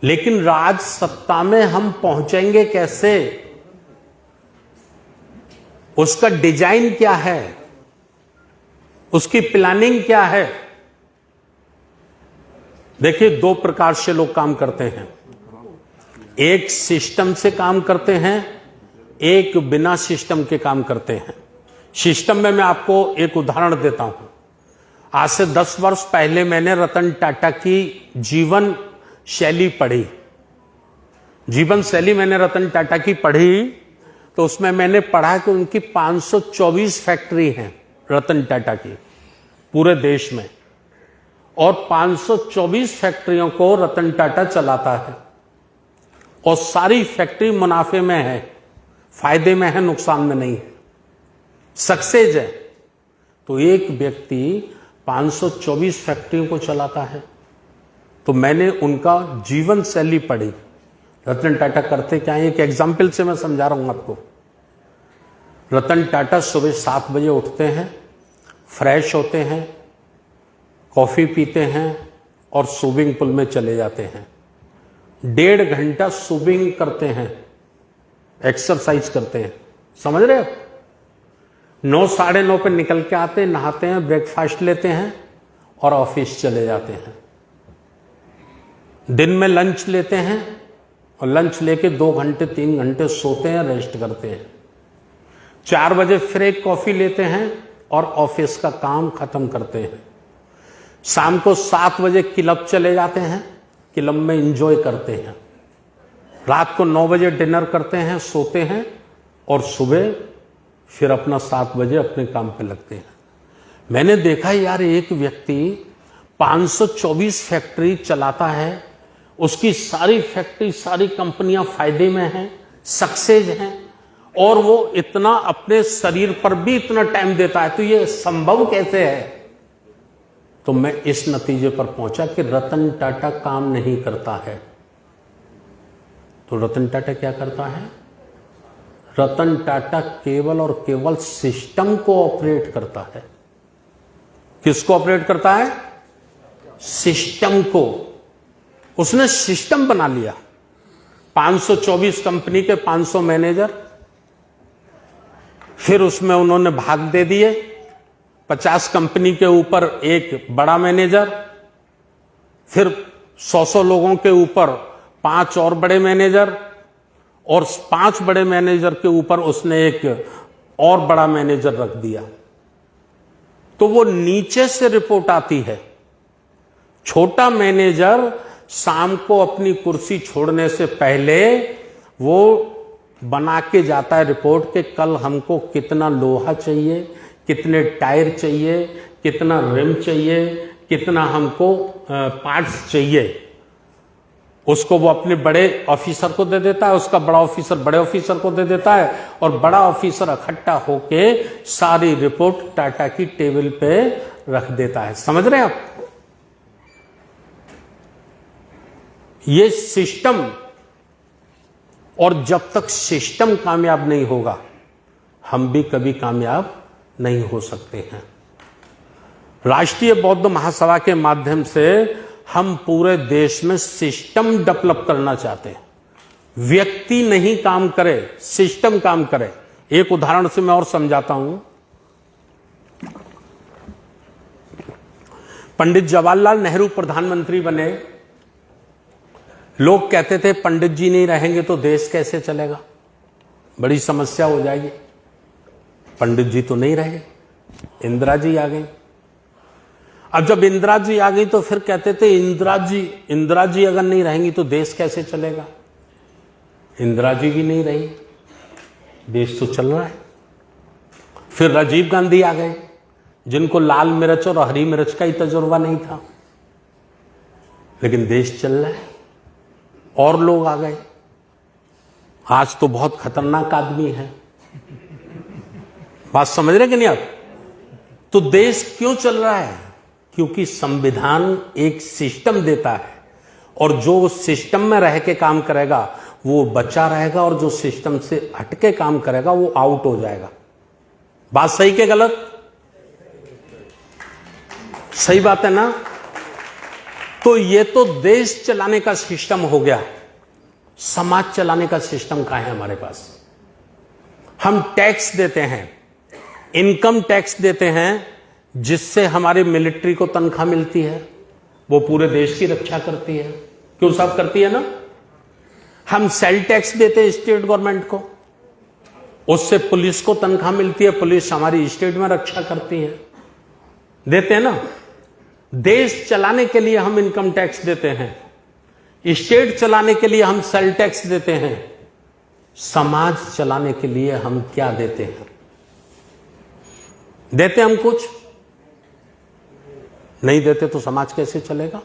Speaker 1: लेकिन राज सत्ता में हम पहुंचेंगे कैसे? उसका डिजाइन क्या है? उसकी प्लानिंग क्या है? देखिए, 2 प्रकार से लोग काम करते हैं। एक सिस्टम से काम करते हैं, एक बिना सिस्टम के काम करते हैं। सिस्टम में मैं आपको एक उदाहरण देता हूं। आज से 10 वर्ष पहले मैंने रतन टाटा की जीवन शैली पढ़ी। जीवन शैली मैंने रतन टाटा की पढ़ी, तो उसमें मैंने पढ़ा कि उनकी 524 फैक्ट्री हैं रतन टाटा की पूरे देश में, और 524 फैक्ट्रियों को रतन टाटा चलाता है, और सारी फैक्ट्री मुनाफे में है, फायदे में है, नुकसान में नहीं है, सक्सेस है। तो एक व्यक्ति 524 फैक्ट्रियों को चलाता है। तो मैंने उनका जीवन शैली पढ़ी, रतन टाटा करते क्या है, एक एग्जाम्पल से मैं समझा रहा हूं आपको। रतन टाटा सुबह 7 बजे उठते हैं, फ्रेश होते हैं, कॉफी पीते हैं और स्विमिंग पूल में चले जाते हैं। 1.5 घंटा स्विमिंग करते हैं, एक्सरसाइज करते हैं, समझ रहे हो। 9 साढ़े 9 पे निकल के आते हैं, नहाते हैं, ब्रेकफास्ट लेते हैं और ऑफिस चले जाते हैं। दिन में लंच लेते हैं और लंच लेके 2 घंटे 3 घंटे सोते हैं, रेस्ट करते हैं। 4 बजे फिर एक कॉफी लेते हैं और ऑफिस का काम खत्म करते हैं। शाम को 7 बजे क्लब चले जाते हैं, क्लब में एंजॉय करते हैं। रात को 9 बजे डिनर करते हैं, सोते हैं और सुबह फिर अपना 7 बजे अपने काम पे लगते हैं। मैंने देखा यार, एक व्यक्ति 524 फैक्ट्री चलाता है, उसकी सारी फैक्ट्री, सारी कंपनियां फायदे में हैं, सक्सेस हैं, और वो इतना अपने शरीर पर भी इतना टाइम देता है। तो ये संभव कैसे है? तो मैं इस नतीजे पर पहुंचा कि रतन टाटा काम नहीं करता है। तो रतन टाटा क्या करता है? रतन टाटा केवल और केवल सिस्टम को ऑपरेट करता है। किसको ऑपरेट करता है? सिस्टम को। उसने सिस्टम बना लिया। 524 कंपनी के 500 मैनेजर, फिर उसमें उन्होंने भाग दे दिए। 50 कंपनी के ऊपर एक बड़ा मैनेजर, फिर 100 लोगों के ऊपर 5 और बड़े मैनेजर, और 5 बड़े मैनेजर के ऊपर उसने एक और बड़ा मैनेजर रख दिया। तो वो नीचे से रिपोर्ट आती है। छोटा मैनेजर शाम को अपनी कुर्सी छोड़ने से पहले वो बना के जाता है रिपोर्ट कि कल हमको कितना लोहा चाहिए, कितने टायर चाहिए, कितना रिम चाहिए, कितना हमको पार्ट्स चाहिए। उसको वो अपने बड़े ऑफिसर को दे देता है, उसका बड़ा ऑफिसर बड़े ऑफिसर को दे देता है, और बड़ा ऑफिसर इकट्ठा होके सारी रिपोर्ट टाटा की टेबल पे रख देता है। समझ रहे हैं आप? ये सिस्टम, और जब तक सिस्टम कामयाब नहीं होगा, हम भी कभी कामयाब नहीं हो सकते हैं। राष्ट्रीय बौद्ध महासभा के माध्यम से हम पूरे देश में सिस्टम डेवलप करना चाहते हैं। व्यक्ति नहीं काम करे, सिस्टम काम करे। एक उदाहरण से मैं और समझाता हूं। पंडित जवाहरलाल नेहरू प्रधानमंत्री बने। लोग कहते थे पंडित जी नहीं रहेंगे तो देश कैसे चलेगा, बड़ी समस्या हो जाएगी। पंडित जी तो नहीं रहे, इंदिरा जी आ गई। अब जब इंदिरा जी आ गई तो फिर कहते थे इंदिरा जी अगर नहीं रहेंगी तो देश कैसे चलेगा। इंदिरा जी भी नहीं रही, देश तो चल रहा है। फिर राजीव गांधी आ गए, जिनको लाल मिर्च और हरी मिर्च का ही तजुर्बा नहीं था, लेकिन देश चल रहा है। और लोग आ गए। आज तो बहुत खतरनाक आदमी है। बात समझ रहे कि नहीं आप? तो देश क्यों चल रहा है? क्योंकि संविधान एक सिस्टम देता है, और जो उस सिस्टम में रह के काम करेगा वो बचा रहेगा, और जो सिस्टम से हटके काम करेगा वो आउट हो जाएगा। बात सही के गलत? सही बात है ना? तो ये तो देश चलाने का सिस्टम हो गया। समाज चलाने का सिस्टम कहां है हमारे पास? हम टैक्स देते हैं, इनकम टैक्स देते हैं, जिससे हमारी मिलिट्री को तनख्वाह मिलती है, वो पूरे देश की रक्षा करती है। क्यों साहब? करती है ना। हम सेल टैक्स देते हैं स्टेट गवर्नमेंट को, उससे पुलिस को तनख्वाह मिलती है, पुलिस हमारी स्टेट में रक्षा करती है। देते हैं ना। देश चलाने के लिए हम इनकम टैक्स देते हैं। स्टेट चलाने के लिए हम सेल टैक्स देते हैं, समाज चलाने के लिए हम क्या देते हैं? देते हम कुछ नहीं देते तो समाज कैसे चलेगा?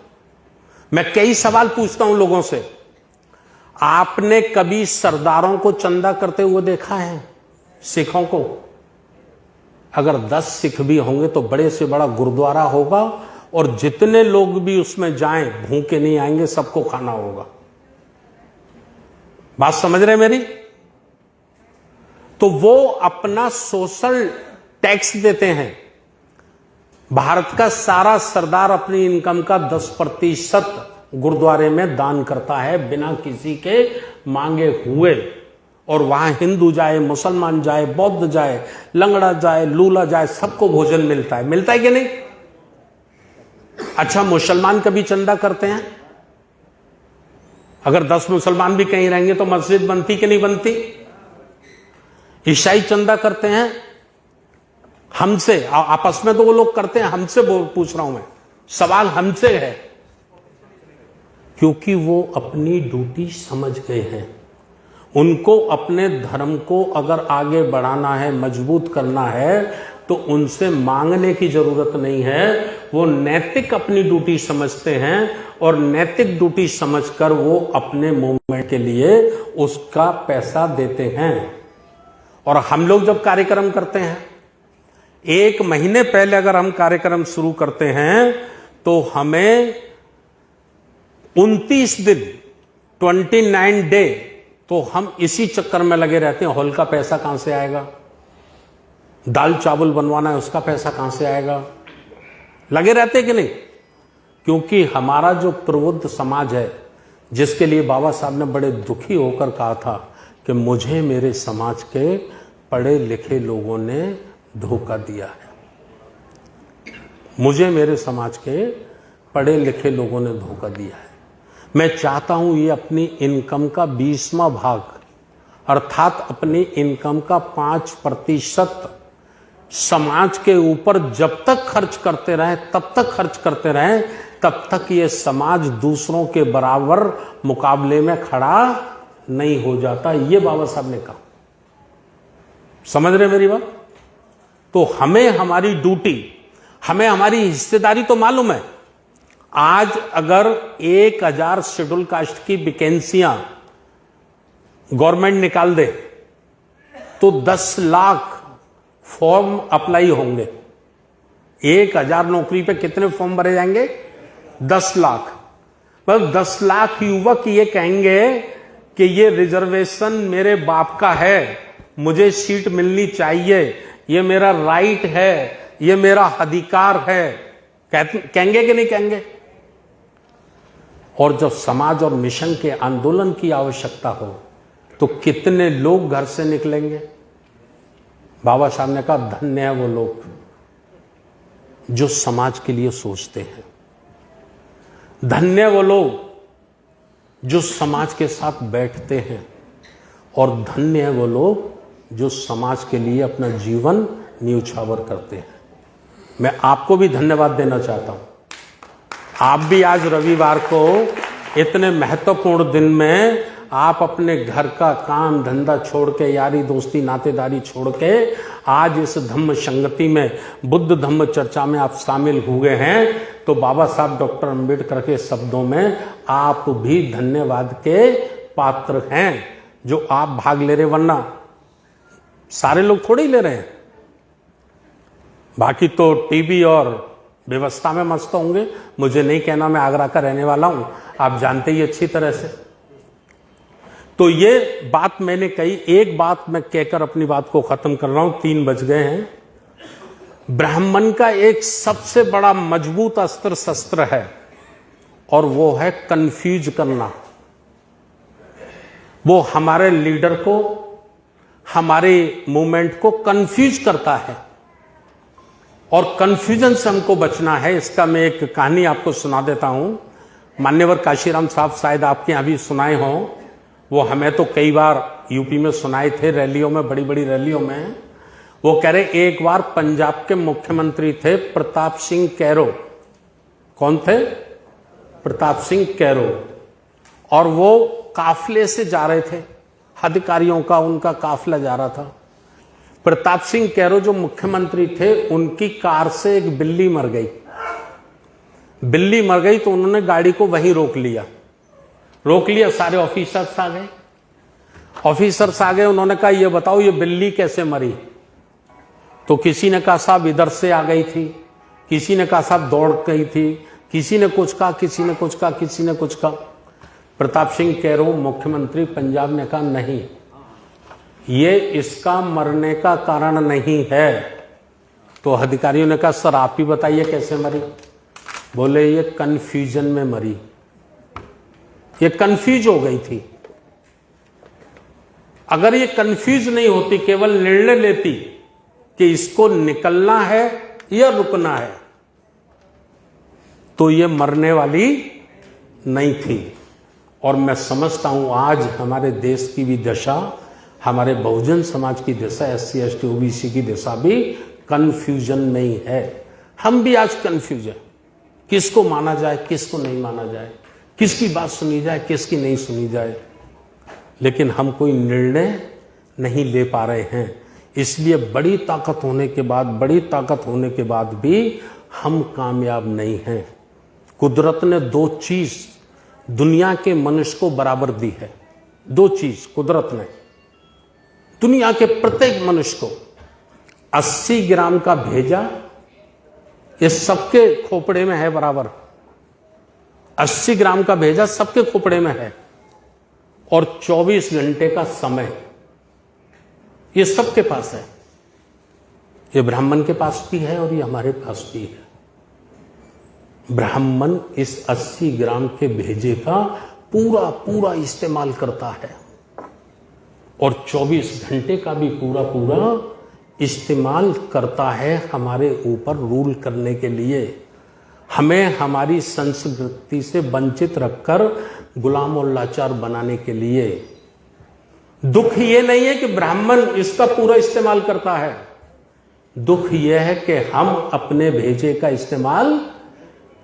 Speaker 1: मैं कई सवाल पूछता हूं लोगों से। आपने कभी सरदारों को चंदा करते हुए देखा है? सिखों को? अगर 10 सिख भी होंगे तो बड़े से बड़ा गुरुद्वारा होगा और जितने लोग भी उसमें जाएं भूखे नहीं आएंगे, सबको खाना होगा। बात समझ रहे मेरी? तो वो अपना सोशल टैक्स देते हैं। भारत का सारा सरदार अपनी इनकम का 10% गुरुद्वारे में दान करता है बिना किसी के मांगे हुए। और वहां हिंदू जाए, मुसलमान जाए, बौद्ध जाए, लंगड़ा जाए, लूला जाए, सबको भोजन मिलता है। मिलता है कि नहीं? अच्छा, मुसलमान कभी चंदा करते हैं? अगर 10 मुसलमान भी कहीं रहेंगे तो मस्जिद बनती कि नहीं बनती? ईसाई चंदा करते हैं हमसे, आपस में तो वो लोग करते हैं, हमसे पूछ रहा हूं मैं, सवाल हमसे है, क्योंकि वो अपनी ड्यूटी समझ गए हैं। उनको अपने धर्म को अगर आगे बढ़ाना है, मजबूत करना है, तो उनसे मांगने की जरूरत नहीं है। वो नैतिक अपनी ड्यूटी समझते हैं और नैतिक ड्यूटी समझकर वो अपने मूवमेंट के लिए उसका पैसा देते हैं। और हम लोग जब कार्यक्रम करते हैं, 1 महीने पहले अगर हम कार्यक्रम शुरू करते हैं तो हमें 29 दिन 29 डे तो हम इसी चक्कर में लगे रहते हैं। हॉल का पैसा कहां से आएगा? दाल चावल बनवाना है, उसका पैसा कहां से आएगा? लगे रहते हैं कि नहीं? क्योंकि हमारा जो प्रबुद्ध समाज है, जिसके लिए बाबा साहब ने बड़े दुखी होकर कहा था कि मुझे मेरे समाज के पढ़े लिखे लोगों ने धोखा दिया है, मुझे मेरे समाज के पढ़े लिखे लोगों ने धोखा दिया है। मैं चाहता हूं ये अपनी इनकम का 20वां भाग, अर्थात अपनी इनकम का 5% समाज के ऊपर जब तक खर्च करते रहें, तब तक खर्च करते रहें, तब तक ये समाज दूसरों के बराबर मुकाबले में खड़ा नहीं हो जाता। ये बाबा साहब ने कहा। समझ रहे मेरी बात? तो हमें हमारी ड्यूटी, हमें हमारी हिस्सेदारी तो मालूम है। आज अगर 1000 शेड्यूल कास्ट की वैकेंसियां गवर्नमेंट निकाल दे तो 10 लाख फॉर्म अप्लाई होंगे। 1000 नौकरी पे कितने फॉर्म भरे जाएंगे? 10 लाख। मतलब 10 लाख युवक ये कहेंगे कि ये रिजर्वेशन मेरे बाप का है, मुझे सीट मिलनी चाहिए, ये मेरा राइट है, ये मेरा अधिकार है। कहेंगे कि नहीं कहेंगे? और जब समाज और मिशन के आंदोलन की आवश्यकता हो तो कितने लोग घर से निकलेंगे? बाबा साहब ने कहा, धन्य है वो लोग जो समाज के लिए सोचते हैं, धन्य वो लोग जो समाज के साथ बैठते हैं, और धन्य है वो लोग जो समाज के लिए अपना जीवन न्यौछावर करते हैं। मैं आपको भी धन्यवाद देना चाहता हूं। आप भी आज रविवार को इतने महत्वपूर्ण दिन में आप अपने घर का काम धंधा छोड़ के, यारी दोस्ती नातेदारी छोड़ के आज इस धम्म संगति में, बुद्ध धम्म चर्चा में आप शामिल हुए हैं, तो बाबा साहब डॉक्टर अंबेडकर के शब्दों में आप भी धन्यवाद के पात्र हैं जो आप भाग ले रहे, वरना सारे लोग थोड़े ही ले रहे हैं। बाकी तो टीवी और व्यवस्था में मस्त होंगे। मुझे नहीं कहना, मैं आगरा का रहने वाला हूं, आप जानते ही अच्छी तरह से। तो ये बात मैंने कही। एक बात मैं कहकर अपनी बात को खत्म कर रहा हूं, 3 बज गए हैं। ब्राह्मण का एक सबसे बड़ा मजबूत अस्त्र शस्त्र है और वो है कंफ्यूज करना। वो हमारे लीडर को, हमारे मूवमेंट को कंफ्यूज करता है और कंफ्यूजन से हमको बचना है। इसका मैं एक कहानी आपको सुना देता हूं। मान्यवर काशीराम साहब शायद आपके यहां भी सुनाए हों। वो हमें तो कई बार यूपी में सुनाए थे, रैलियों में, बड़ी बड़ी रैलियों में। वो कह रहे, एक बार पंजाब के मुख्यमंत्री थे प्रताप सिंह कैरो। कौन थे? प्रताप सिंह कैरो। और वो काफले से जा रहे थे, अधिकारियों का उनका काफिला जा रहा था। प्रताप सिंह कैरो जो मुख्यमंत्री थे, उनकी कार से एक बिल्ली मर गई। बिल्ली मर गई तो उन्होंने गाड़ी को वहीं रोक लिया। सारे ऑफिसर्स आ गए। उन्होंने कहा ये बताओ ये बिल्ली कैसे मरी? तो किसी ने कहा साहब इधर से आ गई थी, किसी ने कहा साहब दौड़ गई थी, किसी ने कुछ कहा, किसी ने कुछ कहा, किसी ने कुछ कहा। प्रताप सिंह कैरो मुख्यमंत्री पंजाब ने कहा नहीं, ये इसका मरने का कारण नहीं है। तो अधिकारियों ने कहा सर आप ही बताइए कैसे मरी? बोले ये कंफ्यूजन में मरी, ये कंफ्यूज हो गई थी। अगर ये कंफ्यूज नहीं होती, केवल निर्णय लेती कि इसको निकलना है या रुकना है, तो ये मरने वाली नहीं थी। और मैं समझता हूं आज हमारे देश की भी दशा, हमारे बहुजन समाज की दशा, SC ST OBC की दशा भी कंफ्यूजन में ही है। हम भी आज कंफ्यूज है, किसको माना जाए, किसको नहीं माना जाए, किसकी बात सुनी जाए, किसकी नहीं सुनी जाए। लेकिन हम कोई निर्णय नहीं ले पा रहे हैं। इसलिए बड़ी ताकत होने के बाद भी हम कामयाब नहीं हैं। कुदरत ने 2 चीज दुनिया के मनुष्य को बराबर दी है। 2 चीज कुदरत ने दुनिया के प्रत्येक मनुष्य को, 80 ग्राम का भेजा, ये सबके खोपड़े में है बराबर। 80 ग्राम का भेजा सबके खोपड़े में है, और 24 घंटे का समय ये सबके पास है। ये ब्राह्मण के पास भी है और ये हमारे पास भी है। ब्राह्मण इस 80 ग्राम के भेजे का पूरा इस्तेमाल करता है, और 24 घंटे का भी पूरा इस्तेमाल करता है हमारे ऊपर रूल करने के लिए, हमें हमारी संस्कृति से वंचित रखकर गुलाम और लाचार बनाने के लिए। दुख ये नहीं है कि ब्राह्मण इसका पूरा इस्तेमाल करता है, दुख यह है कि हम अपने भेजे का इस्तेमाल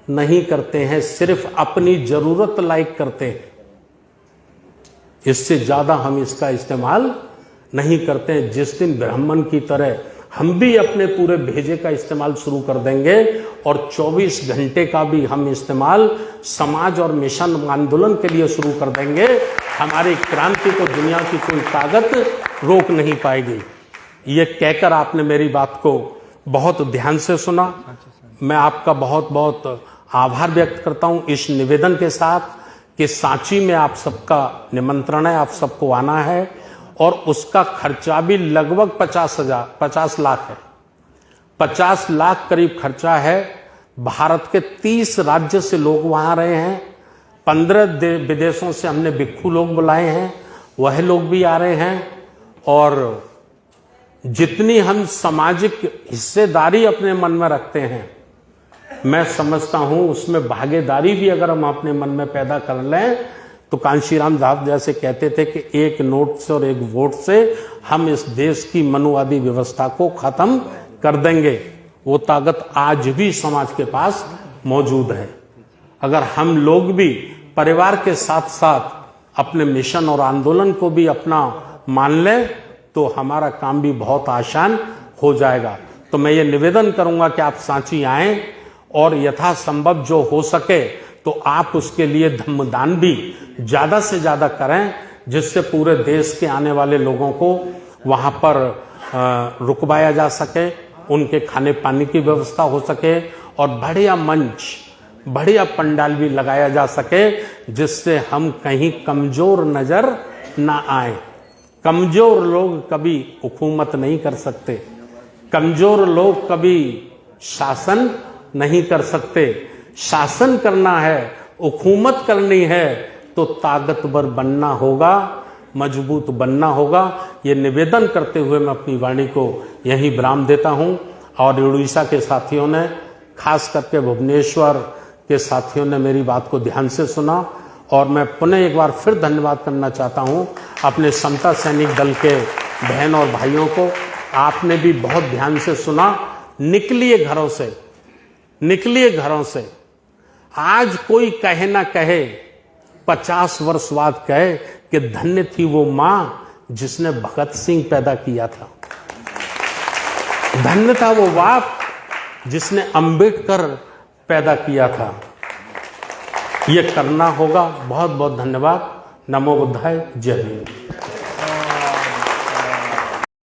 Speaker 1: नहीं करते हैं, सिर्फ अपनी जरूरत लायक करते हैं। इससे ज्यादा हम इसका इस्तेमाल नहीं करते हैं। जिस दिन ब्राह्मण की तरह हम भी अपने पूरे भेजे का इस्तेमाल शुरू कर देंगे और 24 घंटे का भी हम इस्तेमाल समाज और मिशन आंदोलन के लिए शुरू कर देंगे, हमारी क्रांति को दुनिया की कोई ताकत रोक नहीं पाएगी। ये कहकर आपने मेरी बात को बहुत ध्यान से सुना। मैं आपका बहुत बहुत आभार व्यक्त करता हूं इस निवेदन के साथ कि सांची में आप सबका निमंत्रण है, आप सबको आना है, और उसका खर्चा भी लगभग 50 लाख है। 50 लाख करीब खर्चा है। भारत के 30 राज्य से लोग वहां रहे हैं, 15 विदेशों से हमने भिक्खू लोग बुलाए हैं, वह लोग भी आ रहे हैं। और जितनी हम सामाजिक हिस्सेदारी अपने मन में रखते हैं, मैं समझता हूं उसमें भागीदारी भी अगर हम अपने मन में पैदा कर लें, तो कांशीराम साहब जैसे कहते थे कि एक नोट से और एक वोट से हम इस देश की मनुवादी व्यवस्था को खत्म कर देंगे। वो ताकत आज भी समाज के पास मौजूद है। अगर हम लोग भी परिवार के साथ साथ अपने मिशन और आंदोलन को भी अपना मान लें, तो हमारा काम भी बहुत आसान हो जाएगा। तो मैं ये निवेदन करूंगा कि आप सांची आएं, और यथासंभव जो हो सके तो आप उसके लिए धम्मदान भी ज्यादा से ज्यादा करें, जिससे पूरे देश के आने वाले लोगों को वहां पर रुकवाया जा सके, उनके खाने पानी की व्यवस्था हो सके, और बढ़िया मंच, बढ़िया पंडाल भी लगाया जा सके, जिससे हम कहीं कमजोर नजर ना आए। कमजोर लोग कभी हुकूमत नहीं कर सकते, कमजोर लोग कभी शासन नहीं कर सकते। शासन करना है, हुकूमत करनी है, तो ताकतवर बनना होगा, मजबूत बनना होगा। ये निवेदन करते हुए मैं अपनी वाणी को यहीं विराम देता हूं। और उड़ीसा के साथियों ने, खास करके भुवनेश्वर के साथियों ने मेरी बात को ध्यान से सुना, और मैं पुनः एक बार फिर धन्यवाद करना चाहता हूं अपने समता सैनिक दल के बहन और भाइयों को। आपने भी बहुत ध्यान से सुना। निकलिए घरों से, निकलिए घरों से। आज कोई कहे ना कहे, 50 वर्ष बाद कहे कि धन्य थी वो मां जिसने भगत सिंह पैदा किया था, धन्य था वो बाप जिसने अंबेडकर पैदा किया था। ये करना होगा। बहुत बहुत धन्यवाद। नमो बुद्धाय। जय हिंद।